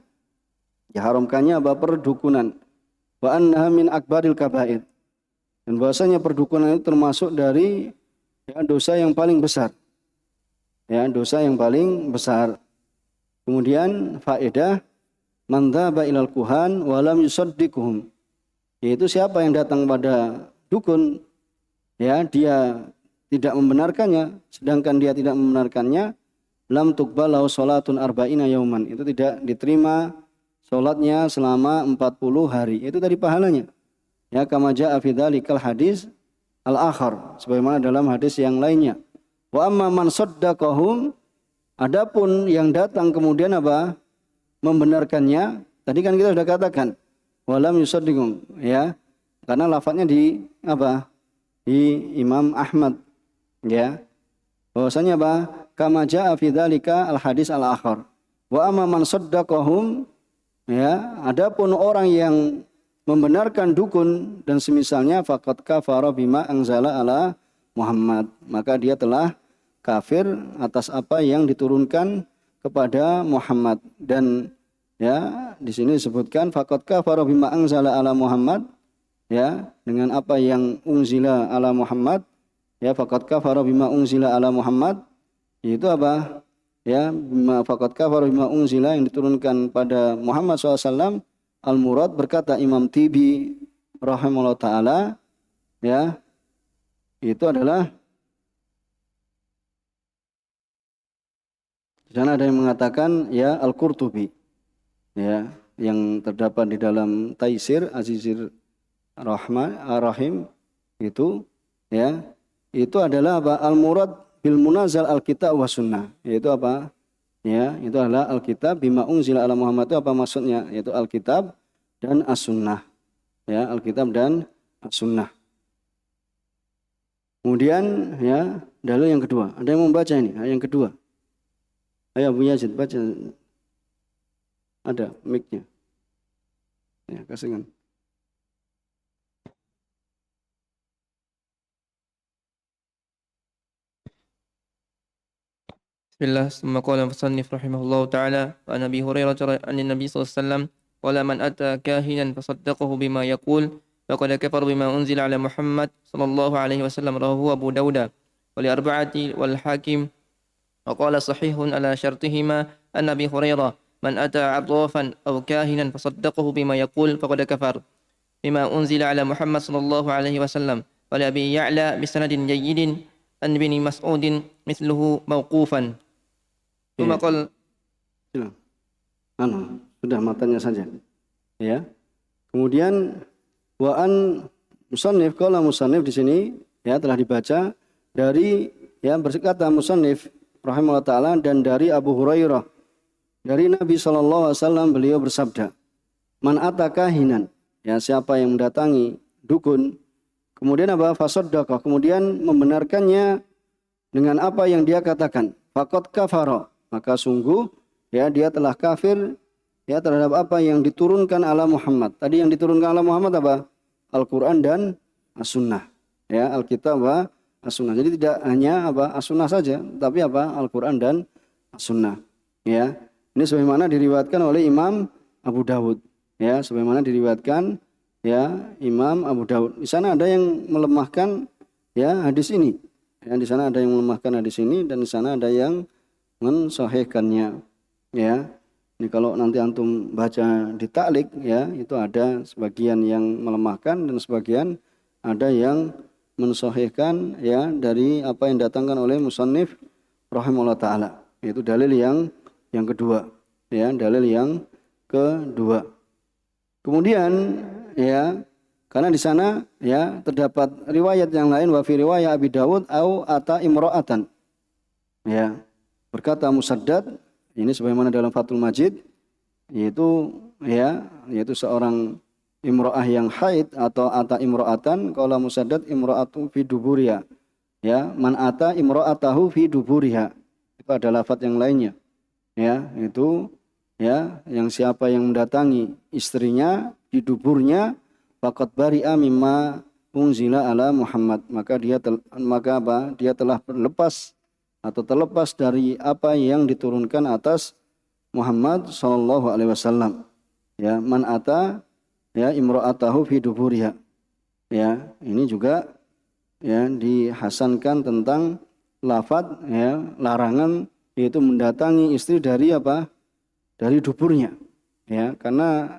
Diharamkannya perdukunan. Wa annaha min akbaril kabair. Dan bahwasanya perdukunan itu termasuk dari ya, dosa yang paling besar. Ya, dosa yang paling besar. Kemudian faedah man dzaba ilal kuhan wa lam yusaddiquhum. Yaitu siapa yang datang pada dukun ya dia tidak membenarkannya sedangkan dia tidak membenarkannya lam tuqbalu salatun arba'ina yauman. Itu tidak diterima salatnya selama 40 hari. Itu dari pahalanya. Ya kama jaa fi dzalikal hadis al-akhar sebagaimana dalam hadis yang lainnya. Wa amma man saddaqahum adapun yang datang kemudian membenarkannya tadi kan kita sudah katakan walam yusaddiqum ya karena lafadznya di di Imam Ahmad ya bahwasanya kama jaa fi dzalika al-hadis al-akhar. Wa amma man saddaqahum ya adapun orang yang membenarkan dukun dan semisalnya faqad kafara bima anzala ala Muhammad maka dia telah kafir atas apa yang diturunkan kepada Muhammad dan ya di sini disebutkan faqad kafara bima anzala ala Muhammad ya dengan apa yang unzila ala Muhammad ya faqad kafara bima unzila ala Muhammad itu ya faqad kafara bima unzila yang diturunkan pada Muhammad SAW. Al-Murad berkata Imam Tibi rahimahullah ta'ala ya itu adalah di sana ada yang mengatakan ya Al-Qurtubi ya yang terdapat di dalam Taisir Azizir Rahim itu ya itu adalah Al-Murad bil munazal al-kitab wa sunnah yaitu ya, itu adalah Alkitab bima unzila ala Muhammad itu apa maksudnya? Yaitu Alkitab dan As-Sunnah. Ya, Alkitab dan As-Sunnah. Kemudian ya, dalil yang kedua. Ada yang membaca ini? Yang kedua. Ayo Abu Yazid baca. Ada mic-nya. Ya, kasihkan. Bismillah, summa qala musannif rahimahullahu ta'ala wa an Abi Hurairah an Nabi sallallahu alaihi wasallam qala man ata kahinan fasaddaqahu bima yaqul faqad kafara bima unzila ala Muhammad sallallahu alaihi wasallam rawahu Abu Dawud wa li arba'ati wal Hakim wa qala sahihun ala syartihima an Abi Hurairah man ata 'arrafan aw kahinan fasaddaqahu bima yaqul faqad kafara bima unzila ala Muhammad sallallahu alaihi wasallam wa li Abi Ya'la bi sanadin jayyidin an Ibn Mas'udin mithluhu mauqufan. Iya. Tumakal Sudah matanya saja. Ya. Kemudian wa'an musannif, qala musannif di sini ya telah dibaca dari ya berkata musannif rahimahullah taala dan dari Abu Hurairah dari Nabi SAW beliau bersabda, man atakahinan, ya siapa yang mendatangi dukun, kemudian apa? Fasaddaqah, kemudian membenarkannya dengan apa yang dia katakan, faqad kafara, maka sungguh ya dia telah kafir ya terhadap apa yang diturunkan ala Muhammad. Tadi yang diturunkan ala Muhammad apa? Al-Qur'an dan As-Sunnah. Ya, Alkitab wa As-Sunnah. Jadi tidak hanya apa? As-Sunnah saja, tapi apa? Al-Qur'an dan As-Sunnah. Ya. Ini sebagaimana diriwayatkan oleh Imam Abu Dawud. Ya, sebagaimana diriwayatkan ya Imam Abu Dawud. Di sana ada yang melemahkan ya hadis ini. Ya, di sana ada yang melemahkan hadis ini dan di sana ada yang mensahihkannya. Ya, ini kalau nanti antum baca di taklik ya itu ada sebagian yang melemahkan dan sebagian ada yang mensahihkan ya dari apa yang datangkan oleh musannif rahimahullah taala. Itu dalil yang kedua. Ya, dalil yang kedua. Kemudian ya karena di sana ya terdapat riwayat yang lain wa fi riwayat Abi Dawud au ata imra'atan. Ya. Berkata Musaddad, ini sebagaimana dalam Fathul Majid, yaitu seorang imro'ah yang haid atau ata imro'atan, qala Musaddad imro'atu fi duburiha. Ya, man ata imro'atahu fi duburiha. Itu ada lafaz yang lainnya. Ya, itu ya yang siapa yang mendatangi istrinya di duburnya faqad bari'a mimma unzila ala Muhammad, maka dia telah berlepas atau terlepas dari apa yang diturunkan atas Muhammad sallallahu alaihi wasallam. Ya, man ata ya imra'atahu fi duburiha. Ya, ini juga ya dihasankan tentang lafaz ya larangan yaitu mendatangi istri dari apa? Dari duburnya. Ya, karena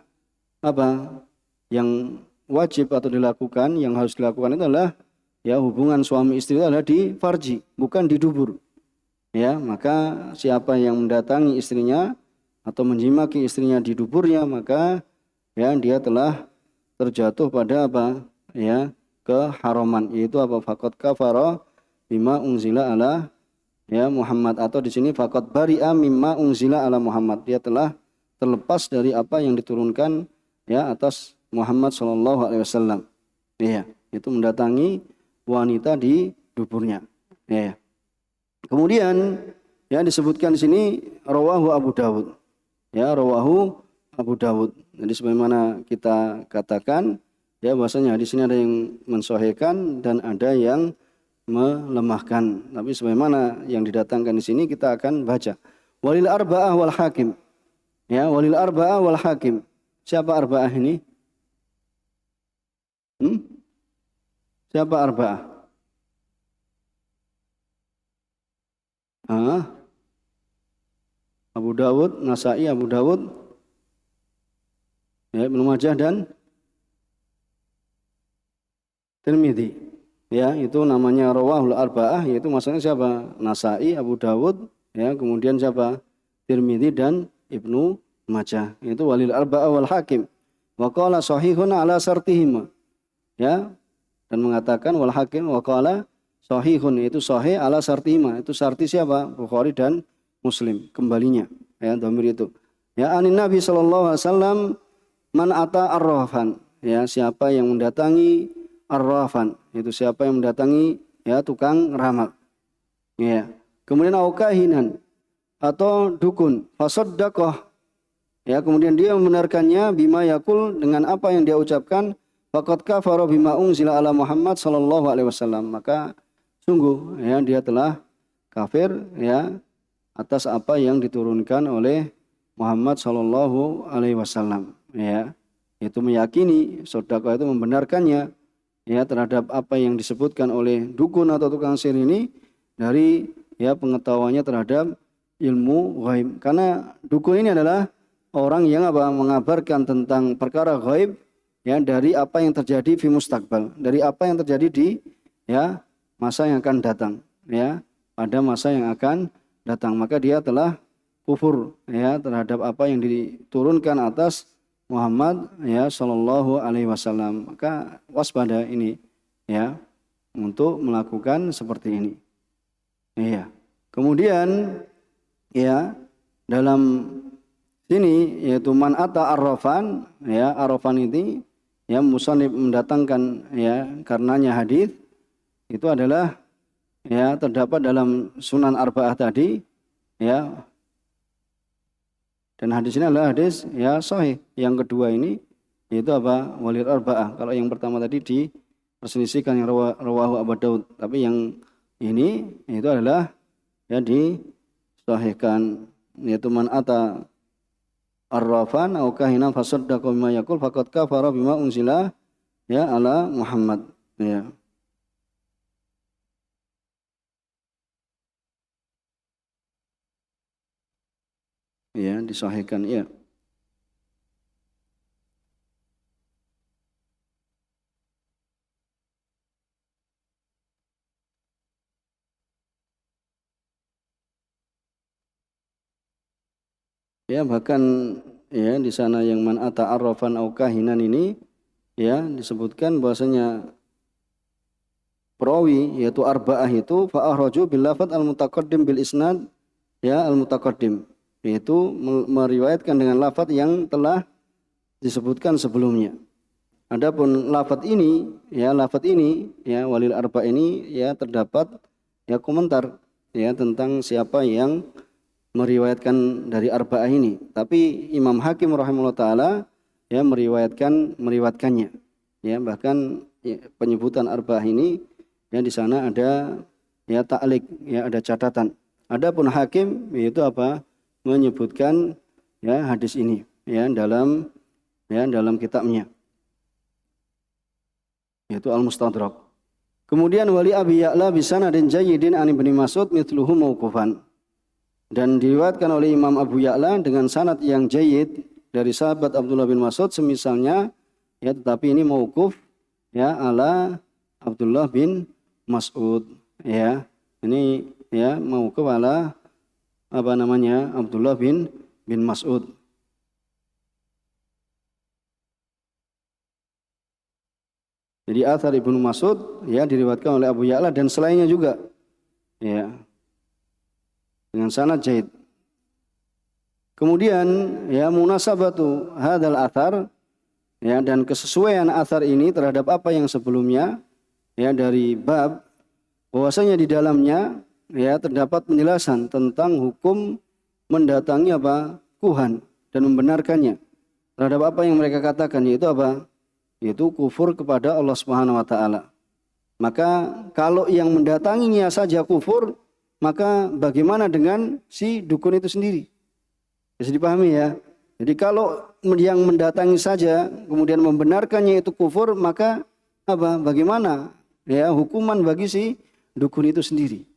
apa? Yang wajib atau dilakukan, yang harus dilakukan itu adalah ya hubungan suami istri itu adalah di farji, bukan di dubur. Ya, maka siapa yang mendatangi istrinya atau menjimaki istrinya di duburnya, maka ya dia telah terjatuh pada apa? Ya, keharaman, yaitu apa? Faqad kafara bima unzila ala ya Muhammad, atau di sini faqad bari'a mimma unzila ala Muhammad. Dia telah terlepas dari apa yang diturunkan ya atas Muhammad sallallahu alaihi wasallam. Ya, itu mendatangi wanita di duburnya. Ya. Kemudian ya disebutkan di sini rawahu Abu Dawud. Ya, rawahu Abu Dawud. Jadi sebagaimana kita katakan ya bahwasanya di sini ada yang mensahihkan dan ada yang melemahkan. Tapi sebagaimana yang didatangkan di sini kita akan baca. Walil arba'ah wal hakim. Ya, walil arba'ah wal hakim. Siapa arba'ah ini? Siapa arba'ah? Abu Dawud, Nasa'i, Abu Dawud, ya, Ibnu Majah dan Tirmidzi. Ya, itu namanya rawahul arba'ah, yaitu maksudnya siapa? Nasa'i, Abu Dawud, ya, kemudian siapa? Tirmidzi dan Ibnu Majah. Itu walil arba'ah wal hakim. Wa qala sahihun ala sartihima. Ya, dan mengatakan wal hakim wa qala sahihun, itu sahih ala sartihima. Itu sarti siapa? Bukhari dan Muslim, kembalinya ya dhamir itu. Ya, anin Nabi sallallahu alaihi wasallam man ata arrafan. Ya, siapa yang mendatangi arrafan, itu siapa yang mendatangi ya tukang ramal. Ya. Kemudian aukahinan atau dukun, fasaddaqah. Ya, kemudian dia membenarkannya bima yakul, dengan apa yang dia ucapkan, faqad kafara bima unzila ala Muhammad sallallahu alaihi wasallam. Maka sungguh ya dia telah kafir ya atas apa yang diturunkan oleh Muhammad sallallahu alaihi wasallam, ya. Itu meyakini, sedekah itu membenarkannya, ya, terhadap apa yang disebutkan oleh dukun atau tukang sihir ini dari, ya, pengetahuannya terhadap ilmu ghaib. Karena dukun ini adalah orang yang apa? Mengabarkan tentang perkara ghaib, ya, dari apa yang terjadi fi mustaqbal, dari apa yang terjadi di, ya, masa yang akan datang, ya, pada masa yang akan datang. Maka dia telah kufur, ya, terhadap apa yang diturunkan atas Muhammad, ya, sallallahu alaihi wasallam. Maka waspada ini, ya, untuk melakukan seperti ini. Iya. Kemudian, ya, dalam sini yaitu man ata arrafan, ya, arrafan ini, ya, musannif mendatangkan, ya, karenanya hadis itu adalah, ya, terdapat dalam Sunan Arba'ah tadi, ya. Dan hadis ini adalah hadis, ya, sahih. Yang kedua ini yaitu apa? Walil Arba'ah. Kalau yang pertama tadi diperselisihkan yang rawahu Abu Daud, tapi yang ini itu adalah, ya, disahihkan, yaitu man ata arrafan au kahinan fasaddaqa bima yaqul faqad kafara bima unzila, ya, ala Muhammad, ya. Ya, disahihkan, ya. Ya, bahkan, ya, di sana yang man ata arrafan au kahinan ini, ya, disebutkan bahwasanya perawi yaitu arba'ah itu fa akhraju bil lafadz al mutaqaddim bil isnad, ya, al mutaqaddim, yaitu meriwayatkan dengan lafadz yang telah disebutkan sebelumnya. Adapun lafadz ini, ya, ya, walil arba ini, ya, terdapat, ya, komentar, ya, tentang siapa yang meriwayatkan dari arba'ah ini. Tapi Imam Hakim rahimahullah taala, ya, meriwayatkannya, ya, bahkan, ya, penyebutan arba'ah ini, ya, di sana ada, ya, ta'liq, ya, ada catatan. Adapun Hakim yaitu apa? Menyebutkan, ya, hadis ini, ya, dalam kitabnya yaitu Al-Mustadrak. Kemudian wali Abi Ya'la bi sanadin jayyidin an Ibnu Mas'ud mithluhu mauqufan. Dan diriwayatkan oleh Imam Abu Ya'la dengan sanad yang jayyid dari sahabat Abdullah bin Mas'ud semisalnya, ya, tetapi ini mauquf, ya, ala Abdullah bin Mas'ud, ya. Ini, ya, mauquf ala apa namanya? Abdullah bin Mas'ud. Jadi athar Ibnu Mas'ud, ya, diriwayatkan oleh Abu Ya'la dan selainnya juga, ya, dengan sanad jayyid. Kemudian, ya, munasabatu hadzal athar, ya, dan kesesuaian athar ini terhadap apa yang sebelumnya, ya, dari bab bahwasanya di dalamnya, ya, terdapat penjelasan tentang hukum mendatangi apa? Kuhan dan membenarkannya terhadap apa yang mereka katakan, yaitu apa? Yaitu kufur kepada Allah Subhanahu wa taala. Maka kalau yang mendatanginya saja kufur, maka bagaimana dengan si dukun itu sendiri? Bisa dipahami, ya. Jadi kalau yang mendatangi saja kemudian membenarkannya itu kufur, maka apa? Bagaimana, ya, hukuman bagi si dukun itu sendiri?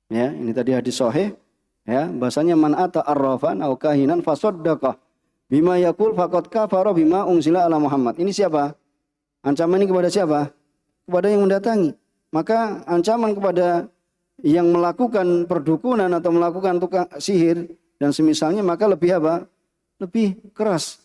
Ya, ini tadi hadis sahih, ya, bahasanya man ata arrafan au kahinan fasaddaqah bima yaqul faqad kafara bima unzila ala Muhammad. Ini siapa? Ancaman ini kepada siapa? Kepada yang mendatangi. Maka ancaman kepada yang melakukan perdukunan atau melakukan tukang sihir dan semisalnya, maka lebih apa? Lebih keras.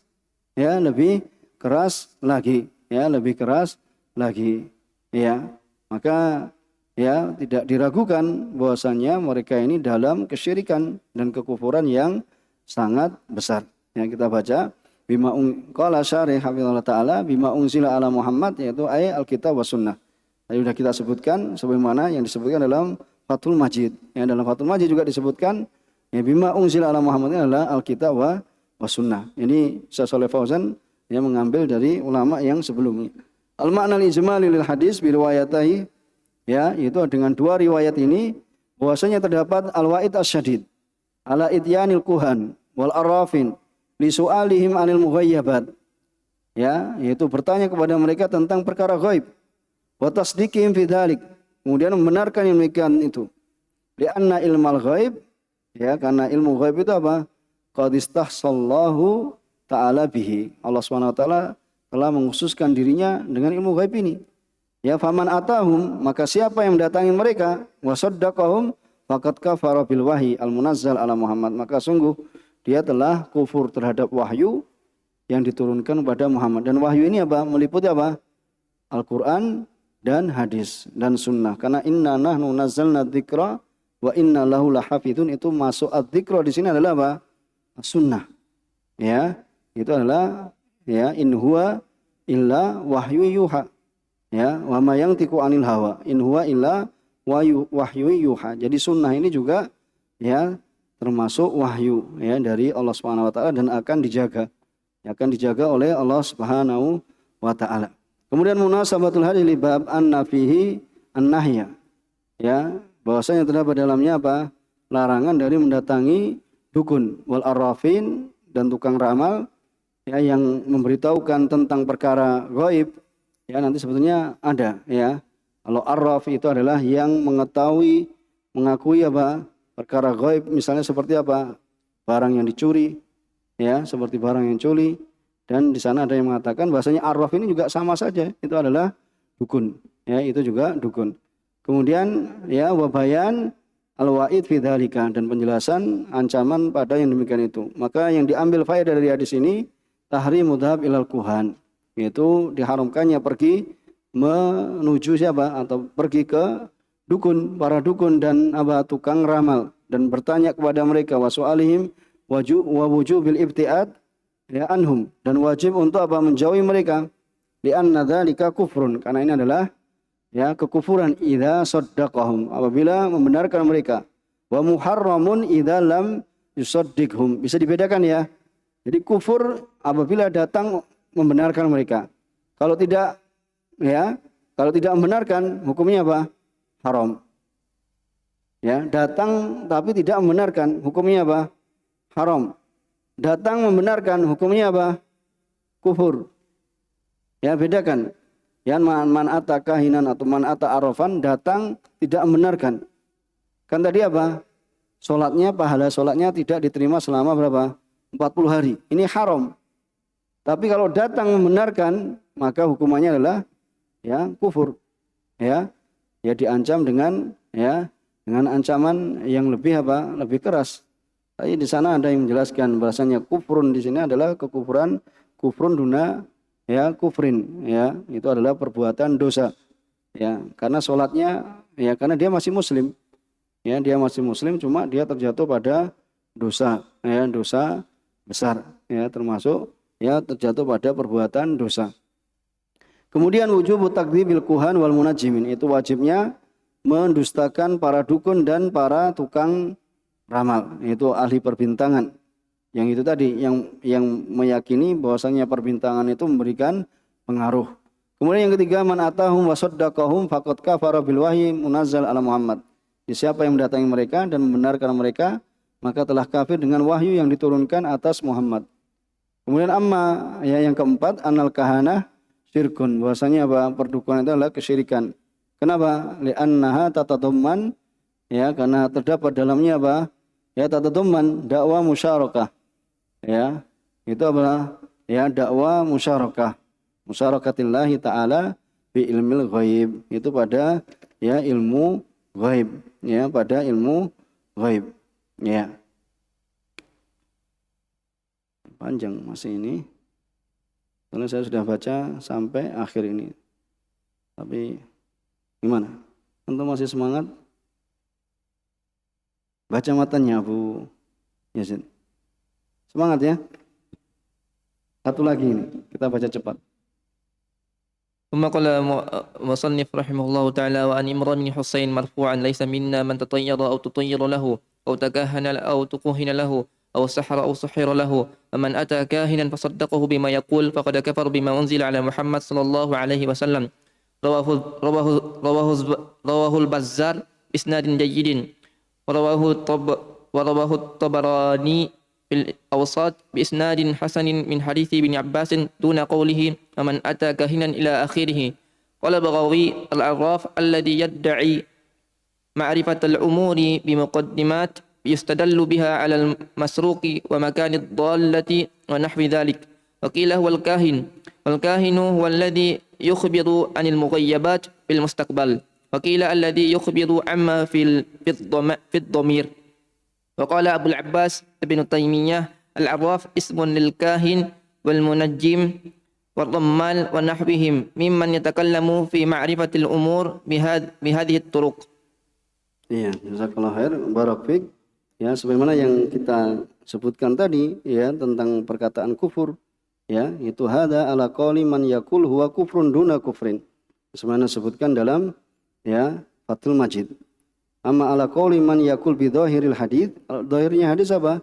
Ya, lebih keras lagi, ya, lebih keras lagi, ya. Maka, ya, tidak diragukan bahwasanya mereka ini dalam kesyirikan dan kekufuran yang sangat besar. Yang kita baca bima qala syarih hafizallahu taala bima unzila ala Muhammad, yaitu ayat Alkitab was sunnah. Tadi sudah kita sebutkan sebagaimana yang disebutkan dalam Fathul Majid. Yang dalam Fathul Majid juga disebutkan, ya, bima unzila ala Muhammad adalah Alkitab was sunnah. Ini Syekh Shalih Fauzan yang mengambil dari ulama yang sebelumnya. Al makna al ijmali lil hadis bi riwayatihi, ya, itu dengan dua riwayat ini bahwasanya terdapat al-wa'id asyadid ala idyanil kuhan wal arrafin li su'alihim anil mughayyabat, ya, yaitu bertanya kepada mereka tentang perkara gaib, wa tasdiqihim fi dzalik, kemudian membenarkan yang demikian itu, li'anna ilmal ghaib, ya, karena ilmu gaib itu apa? Qad istahsallahu ta'ala bihi, Allah Subhanahu wa taala telah mengkhususkan dirinya dengan ilmu gaib ini. Ya, faman atahum, maka siapa yang mendatangi mereka, wa saddaqahum faqad kafara bil wahyi al munazzal ala Muhammad, maka sungguh dia telah kufur terhadap wahyu yang diturunkan kepada Muhammad. Dan wahyu ini apa? Meliputi apa? Al-Qur'an dan hadis dan sunnah. Karena inna nahnu nazzalna dzikra wa inna lahu lahafizun, itu masuk ad-dzikra di sini adalah apa? Sunnah. Ya, itu adalah, ya, in huwa illa wahyu yuha. Ya, wa ma yantiqu anil hawa in huwa illa wahyu yuha. Jadi sunnah ini juga, ya, termasuk wahyu, ya, dari Allah Subhanahu wa taala dan akan dijaga. Akan dijaga oleh Allah Subhanahu wa taala. Kemudian munasabatul hadis li bab anna fihi an-nahya. Ya, bahwasanya terdapat dalamnya apa? Larangan dari mendatangi dukun wal arrafin dan tukang ramal, ya, yang memberitahukan tentang perkara gaib. Ya, nanti sebetulnya ada, ya. Kalau arraf itu adalah yang mengetahui, mengakui apa? Perkara gaib, misalnya seperti apa? Barang yang dicuri, ya, seperti barang yang curi. Dan di sana ada yang mengatakan bahasanya arraf ini juga sama saja, itu adalah dukun, ya, itu juga dukun. Kemudian, ya, wabayan al-wa'id fi dzalika, dan penjelasan ancaman pada yang demikian itu. Maka yang diambil faedah dari hadis ini, tahrimu dzahab ilal kuhan, yaitu diharamkannya pergi menuju siapa, atau pergi ke dukun, para dukun dan apa, tukang ramal, dan bertanya kepada mereka, wa su'alihim wa wujubil ibtiad, ya, anhum, dan wajib untuk apa? Menjauhi mereka, li'anna dzalika kufrun, karena ini adalah, ya, kekufuran, idza saddaqahum, apabila membenarkan mereka, wa muharramun idza lam yusaddiqhum, bisa dibedakan, ya. Jadi kufur apabila datang membenarkan mereka. Kalau tidak, ya, kalau tidak membenarkan, hukumnya apa? Haram. Ya, datang tapi tidak membenarkan, hukumnya apa? Haram. Datang membenarkan, hukumnya apa? Kufur. Ya, bedakan. Ya, man ata kahinan atau man ata arafan, datang tidak membenarkan. Kan tadi apa? Salatnya, pahala salatnya tidak diterima selama berapa? 40 hari. Ini haram. Tapi kalau datang membenarkan, maka hukumannya adalah, ya, kufur. Ya, ya, diancam dengan, ya, dengan ancaman yang lebih apa? Lebih keras. Tapi di sana ada yang menjelaskan bahasanya kufrun di sini adalah kekufuran, kufrun duna, ya, kufrin, ya, itu adalah perbuatan dosa. Ya, karena sholatnya, ya, karena dia masih muslim. Ya, dia masih muslim, cuma dia terjatuh pada dosa, ya, dosa besar, ya, termasuk, ya, terjatuh pada perbuatan dosa. Kemudian wujub takdzibil kuhan wal munajjimin, itu wajibnya mendustakan para dukun dan para tukang ramal, itu ahli perbintangan. Yang itu tadi, yang meyakini bahwasanya perbintangan itu memberikan pengaruh. Kemudian yang ketiga, man atahum wa saddaqahum faqad kafara bil wahyi munazzal ala Muhammad. Siapa yang mendatangi mereka dan membenarkan mereka, maka telah kafir dengan wahyu yang diturunkan atas Muhammad. Kemudian amma, ya, yang keempat, anal kahanah syirkun, bahwasanya apa? Perdukunan itu adalah kesyirikan. Kenapa? Li'annaha tatadamman, ya, karena terdapat dalamnya apa? Ya, tatadamman dakwah musyarakah. Ya, itu adalah, ya, dakwah musyarakah. Musyarakatillahi ta'ala bi ilmil ghaib, itu pada, ya, ilmu ghaib, ya, pada ilmu ghaib. Ya. Panjang masih ini. Karena saya sudah baca sampai akhir ini. Tapi gimana? Antum masih semangat? Baca matanya, Bu Yazid. Semangat, ya. Satu lagi ini, kita baca cepat. ثم قال مصنف رحمه الله تعالى وعن عمران بن حسين مرفوعا ليس منا من تطير أو تطير له أو تكهن أو تكهن له أو سحر أو سحر له ومن أتى كاهنا فصدقه بما يقول فقد كفر بما أنزل على محمد صلى الله عليه وسلم رواه البزار بإسناد جيد ورواه ورواه الطبراني في الأوسط بإسناد حسن من حديث ابن عباس دون قوله ومن أتى كاهنا إلى آخره. قال البغوي العراف الذي يدعي معرفة الأمور بمقدمات يستدل بها على المسروق ومكان الضالة ونحو ذلك. وقيل هو الكاهن، والكاهن هو الذي يخبر عن المغيبات في المستقبل. وقيل الذي يخبر عما في الضمير. وقال أبو العباس ابن تيمية العراف اسم للكاهن والمنجم والرمال ونحوهم ممن يتكلم في معرفة الأمور بهذه الطرق. Iya, jazakallah khair, barak fik. Ya, sebagaimana yang kita sebutkan tadi ya tentang perkataan kufur, ya, itu hada ala qauli man yaqul huwa kufrun duna kufrin. Sebagaimana sebutkan dalam ya Fathul Majid. Amma ala qauli man yaqul bi dhahiril hadits, dhahirnya hadis apa?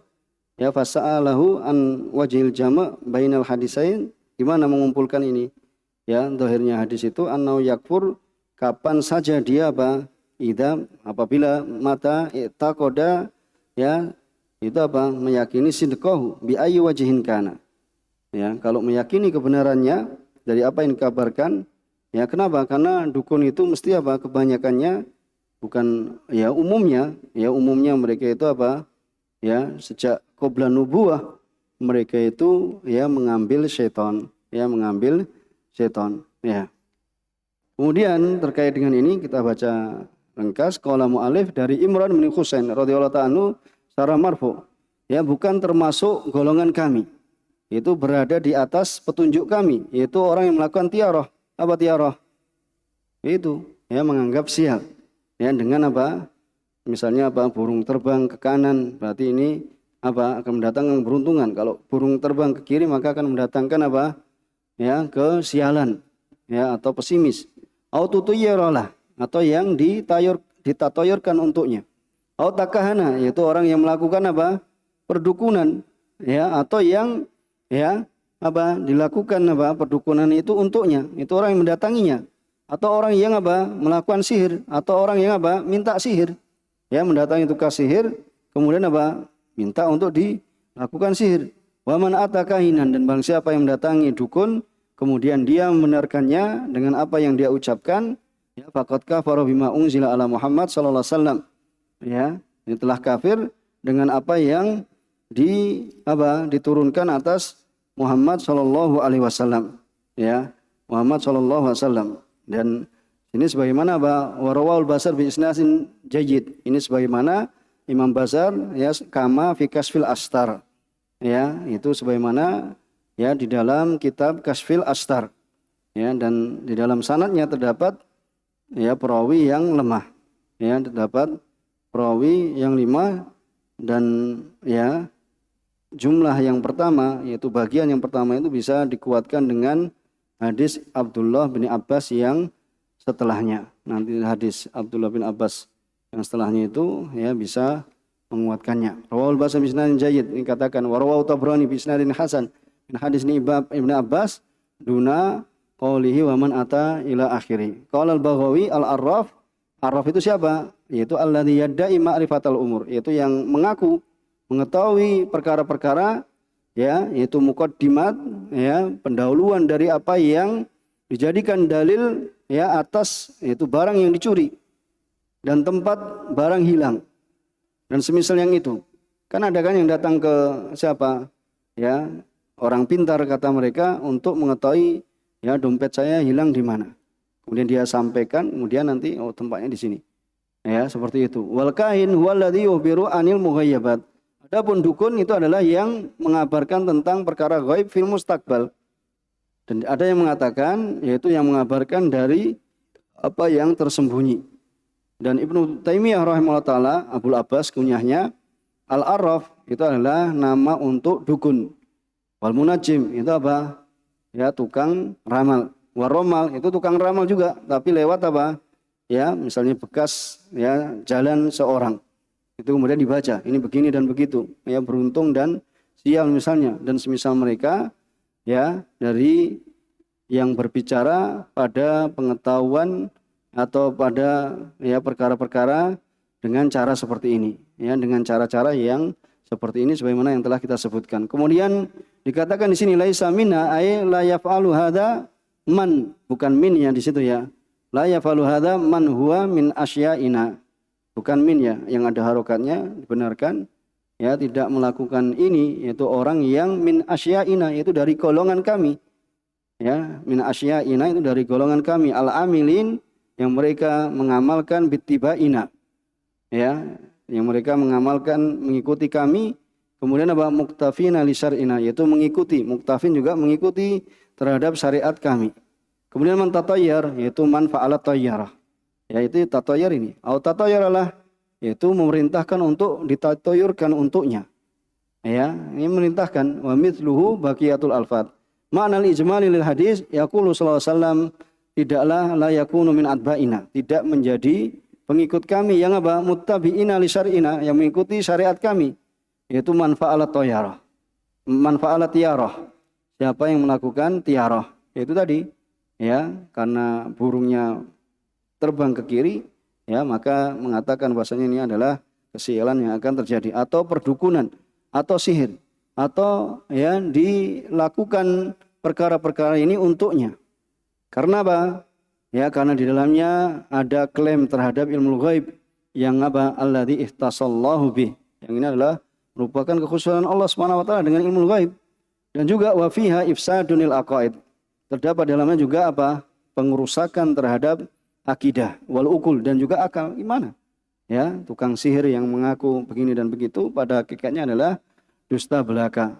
Ya fasa'alahu an wajhil jama' bainal hadisain. Gimana mengumpulkan ini? Ya, dhahirnya hadis itu annau yakfur, kapan saja dia apa? Apabila mata taqoda ya itu apa meyakini sidqahu bi ayyi wajhin kana, ya kalau meyakini kebenarannya dari apa yang dikabarkan, ya kenapa? Karena dukun itu mesti apa kebanyakannya bukan ya umumnya mereka itu apa ya sejak qabla nubuwah mereka itu ya mengambil setan ya. Kemudian terkait dengan ini kita baca ringkas qala mu'alif dari Imran bin Husain radhiyallahu ta'ala anhu secara marfu, ya bukan termasuk golongan kami, itu berada di atas petunjuk kami, yaitu orang yang melakukan tiarah. Apa tiarah? Itu ya menganggap sial ya dengan apa? Misalnya apa burung terbang ke kanan, berarti ini apa akan mendatangkan keberuntungan. Kalau burung terbang ke kiri maka akan mendatangkan apa? Ya kesialan ya atau pesimis. Autotuyaralah, atau yang ditatoyorkan untuknya. Autakahana, yaitu orang yang melakukan apa? Perdukunan, ya, atau yang ya apa? Dilakukan apa? Perdukunan itu untuknya. Itu orang yang mendatanginya. Atau orang yang apa? Melakukan sihir, atau orang yang apa? Minta sihir. Ya, mendatangi tukang sihir, kemudian apa? Minta untuk dilakukan sihir. Wa man atakahinan, dan barang siapa yang mendatangi dukun, kemudian dia membenarkannya dengan apa yang dia ucapkan, ya faqad kafara bima unzila ala Muhammad sallallahu alaihi wasallam. Ya, ini telah kafir dengan apa yang diturunkan atas Muhammad sallallahu alaihi wasallam. Ya, Muhammad sallallahu alaihi wasallam. Dan ini sebagaimana warawal Basar bi isnadin jayyid. Ini sebagaimana Imam Basar ya kama fi kasfil astar. Ya, itu sebagaimana ya di dalam kitab Kasfil Astar. Ya, dan di dalam sanadnya terdapat ya perawi yang lemah, ya terdapat perawi yang lemah, dan ya jumlah yang pertama yaitu bagian yang pertama itu bisa dikuatkan dengan hadis Abdullah bin Abbas yang setelahnya. Nanti hadis Abdullah bin Abbas yang setelahnya itu ya bisa menguatkannya. Rawahul Basri bi isnadin jayyid, ini katakan warawahu Tabrani bi isnadin hasan min hadis Ibnu Abbas duna qaulihi wa man ata ila akhiri. Qala al-Baghawi al-Arraf, Arraf itu siapa? Yaitu alladzi yadda'i ma'rifatal umur, yaitu yang mengaku mengetahui perkara-perkara ya, yaitu muqaddimat ya, pendahuluan dari apa yang dijadikan dalil ya atas yaitu barang yang dicuri dan tempat barang hilang dan semisal yang itu. Kan ada kan yang datang ke siapa? Ya, orang pintar kata mereka untuk mengetahui ya dompet saya hilang di mana. Kemudian dia sampaikan, kemudian nanti tempatnya di sini. Ya, seperti itu. Wal kahin huwallazi yukhbiru anil mughayyabat. Adapun dukun itu adalah yang mengabarkan tentang perkara gaib fil mustaqbal. Dan ada yang mengatakan yaitu yang mengabarkan dari apa yang tersembunyi. Dan Ibnu Taimiyah rahimahullah taala, Abul Abbas kunyahnya, Al-Arraf itu adalah nama untuk dukun. Wal munajjim itu apa? Ya tukang ramal. Waromal itu tukang ramal juga, tapi lewat apa? Ya misalnya bekas ya jalan seorang. Itu kemudian dibaca, ini begini dan begitu. Ya beruntung dan sial misalnya, dan semisal mereka ya dari yang berbicara pada pengetahuan atau pada ya perkara-perkara dengan cara seperti ini, ya, dengan cara-cara yang seperti ini sebagaimana yang telah kita sebutkan. Kemudian dikatakan di sini laisa minna ay la yaf'alu hadza man, bukan min ya di situ ya. La yaf'alu hadza man huwa min asya'ina. Bukan min ya, yang ada harokatnya dibenarkan. Ya, tidak melakukan ini yaitu orang yang min asya'ina, yaitu dari golongan kami. Ya, min asya'ina itu dari golongan kami, al-amilin yang mereka mengamalkan bittibaina. Ya, yang mereka mengamalkan mengikuti kami, kemudian apa muktafina li syar'ina, yaitu mengikuti, muktafin juga mengikuti terhadap syariat kami. Kemudian man tatayyar, yaitu man fa'ala tayyarah, yaitu tatayyar ini, au tatayyaralah, yaitu memerintahkan untuk ditatoyurkan untuknya. Ya, ini memerintahkan. Wa mithluhu baqiyatul alfat. Ma'na al-ijmali lil hadis yaqulu sallallahu alaihi wasallam tidaklah la yakunu min atba'ina, tidak menjadi pengikut kami yang apa? Muttabi'ina li syar'ina, yang mengikuti syariat kami, yaitu man fa'ala tayyarah. Man fa'ala tiyarah. Siapa yang melakukan tiyarah? Yaitu tadi, ya, karena burungnya terbang ke kiri, ya, maka mengatakan bahasanya ini adalah kesialan yang akan terjadi, atau perdukunan, atau sihir, atau ya dilakukan perkara-perkara ini untuknya. Karena apa? Ya, karena di dalamnya ada klaim terhadap ilmu ghaib yang apa? Alladzi ihtasallahu bih. Yang ini adalah merupakan kekhususan Allah Subhanahu wa taala dengan ilmu ghaib. Dan juga wa fiha ifsadunil aqaid. Terdapat dalamnya juga apa? Pengerusakan terhadap akidah wal ukul, dan juga akal. Gimana? Ya, tukang sihir yang mengaku begini dan begitu pada hakikatnya adalah dusta belaka.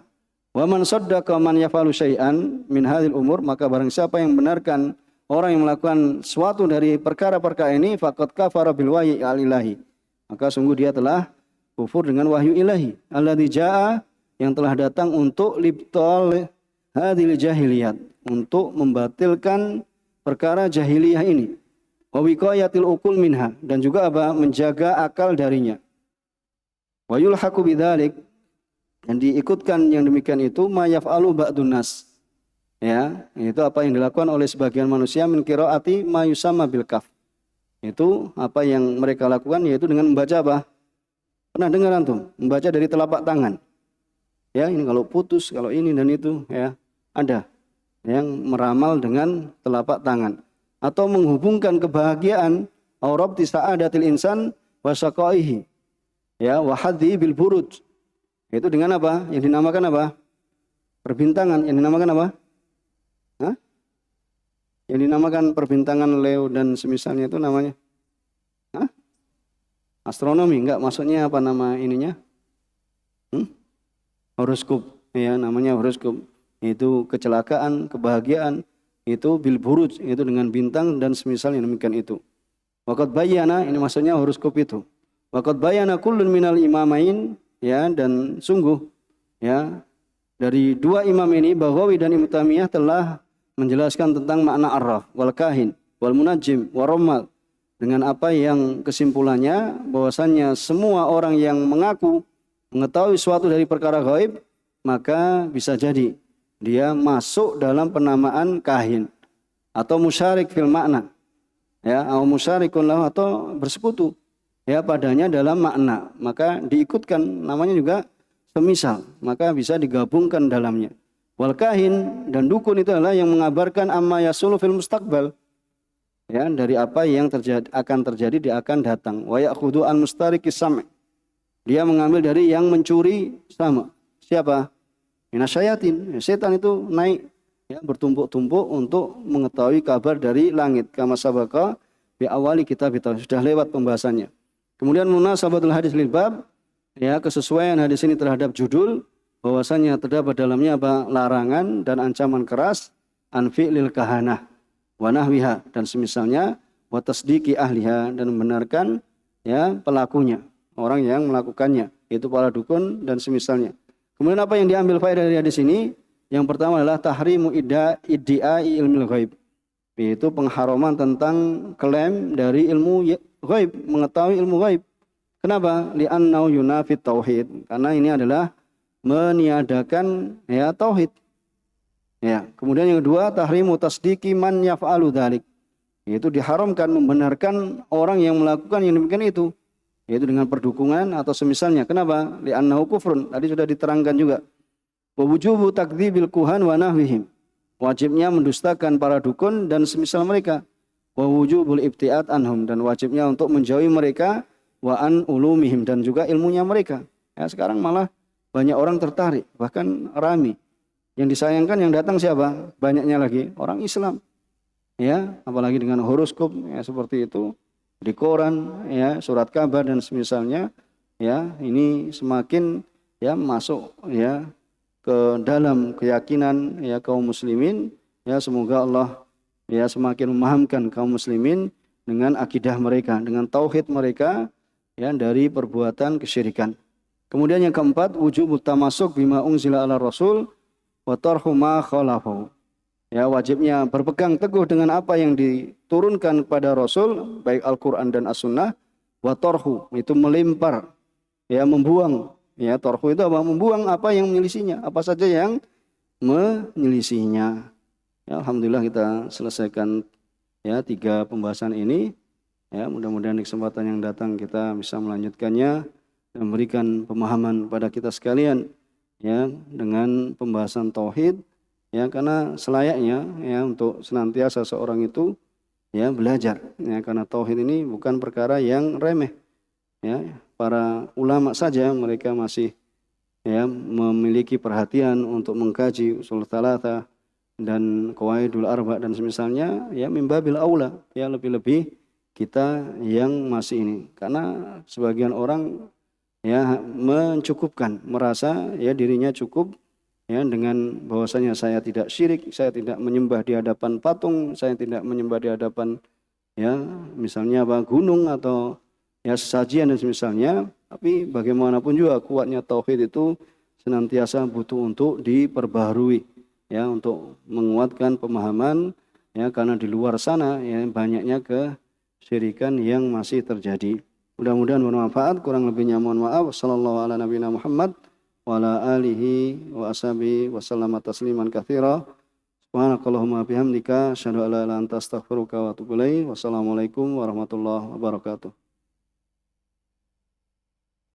Wa man saddaqa man yafalu syai'an min hadhil umur, maka barang siapa yang benarkan orang yang melakukan suatu dari perkara-perkara ini, faqad kafara bil wahyi al-ilahi, maka sungguh dia telah kufur dengan wahyu ilahi alladzi jaa, yang telah datang untuk libtal hadhil jahiliyat, untuk membatalkan perkara jahiliyah ini, wa wiqayatil uqul minha, dan juga apa? Menjaga akal darinya. Wa yulhaqu bidzalik, dan diikutkan yang demikian itu ma yaf'alu ba'dun nas, ya, itu apa yang dilakukan oleh sebagian manusia min qiraati ma yusamma bil kaf, itu apa yang mereka lakukan yaitu dengan membaca apa? Pernah dengar antum membaca dari telapak tangan, ya, ini kalau putus, kalau ini dan itu, ya, ada yang meramal dengan telapak tangan, atau menghubungkan kebahagiaan aurabti sa'adatil insan wa syaqaihi, ya, wa hadhi bil buruj, itu dengan apa? Yang dinamakan apa? Perbintangan. Yang dinamakan apa? Hah? Yang dinamakan perbintangan Leo dan semisalnya itu namanya? Hah? Astronomi. Enggak, maksudnya apa nama ininya? Horoskop. Ya, namanya horoskop. Itu kecelakaan, kebahagiaan. Itu bil buruj. Itu dengan bintang dan semisalnya demikian itu. Waqad bayyana, ini maksudnya horoskop itu. Waqad bayyana kullun minal imamain, ya, dan sungguh, ya, dari dua imam ini, Baghawi dan Ibnu Taimiyah, telah menjelaskan tentang makna arraf wal kahin wal munajjim wal rammal, dengan apa yang kesimpulannya bahwasannya semua orang yang mengaku mengetahui suatu dari perkara gaib, maka bisa jadi dia masuk dalam penamaan kahin atau musyarik fil makna, ya, atau musyarikun lahu, atau bersekutu, ya, padanya dalam makna, maka diikutkan namanya juga semisal, maka bisa digabungkan dalamnya. Wal kahin, dan dukun itu adalah yang mengabarkan amma yasulu fil mustaqbal, ya, dari apa yang akan terjadi, dia akan datang. Wa ya'khudhu an mustariqis sam', dia mengambil dari yang mencuri sama. Siapa? Minasyayatin, setan itu naik, ya, bertumpuk-tumpuk untuk mengetahui kabar dari langit. Kama sabaka bi awali kitab itu, sudah lewat pembahasannya. Kemudian munasabatul hadis lil bab, ya, kesesuaian hadis ini terhadap judul, bahwasanya terdapat dalamnya apa? Larangan dan ancaman keras an fi'lil kahanah wa nahwiha, dan semisalnya, wa tasdiqi ahliha, dan membenarkan, ya, pelakunya, orang yang melakukannya, itu para dukun dan semisalnya. Kemudian apa yang diambil faedah dari hadis ini? Yang pertama adalah tahrimu iddi'ai ilmil ghaib, yaitu pengharaman tentang klaim dari ilmu ghaib, mengetahui ilmu ghaib. Kenapa? Li'annau yunafit tauhid, karena ini adalah meniadakan, ya, tauhid. Ya, kemudian yang kedua, tahrimu tasdiqi man yaf'alu dzalik, yaitu diharamkan membenarkan orang yang melakukan yang demikian itu. yaitu dengan perdukungan atau semisalnya. Kenapa? Li'annahu kufrun. Tadi sudah diterangkan juga. Wa wujubu takdzibil kuhan wa nahwihim. Wajibnya mendustakan para dukun dan semisal mereka. Wa wujubul ibtiat anhum, dan wajibnya untuk menjauhi mereka, wa an ulumihim, dan juga ilmunya mereka. Ya, sekarang malah banyak orang tertarik, bahkan rame. Yang disayangkan yang datang siapa? Banyaknya lagi orang Islam. Ya, apalagi dengan horoskop ya seperti itu di koran, ya, surat kabar dan semisalnya, ya, ini semakin ya masuk ya ke dalam keyakinan ya kaum muslimin. Ya, semoga Allah ya semakin memahamkan kaum muslimin dengan akidah mereka, dengan tauhid mereka ya dari perbuatan kesyirikan. Kemudian yang keempat, wujub tamasuk bima unzila ala rasul wa tarhu ma khalafahu. Ya, wajibnya berpegang teguh dengan apa yang diturunkan kepada Rasul, baik Al-Qur'an dan As-Sunnah, wa tarhu, itu melempar, ya membuang. Ya, tarhu itu apa? Membuang apa yang menyelisihinya, apa saja yang menyelisihinya. Ya, alhamdulillah kita selesaikan ya 3 pembahasan ini. Ya, mudah-mudahan di kesempatan yang datang kita bisa melanjutkannya dan memberikan pemahaman pada kita sekalian ya dengan pembahasan tauhid ya, karena selayaknya ya untuk senantiasa seorang itu ya belajar ya, karena tauhid ini bukan perkara yang remeh ya. Para ulama saja mereka masih ya memiliki perhatian untuk mengkaji ushul tsalatsa dan qawaidul arba dan semisalnya, ya mimbabil aula ya lebih-lebih kita yang masih ini, karena sebagian orang ya mencukupkan, merasa ya dirinya cukup ya dengan bahwasanya saya tidak syirik, saya tidak menyembah di hadapan patung, saya tidak menyembah di hadapan ya misalnya apa gunung atau ya sesajian dan semisalnya. Tapi bagaimanapun juga kuatnya tauhid itu senantiasa butuh untuk diperbaharui ya, untuk menguatkan pemahaman ya, karena di luar sana ya banyaknya kesyirikan yang masih terjadi. Mudah-mudahan bermanfaat, kurang lebihnya mohon maaf. Sallallahu ala nabiyina Muhammad wa ala alihi wa ashabihi wa sallama tasliman katsira. Subhanakallahumma bihamdika asyhadu an la ilaha illa anta astaghfiruka wa atubu ilaik. Wassalamualaikum warahmatullahi wabarakatuh.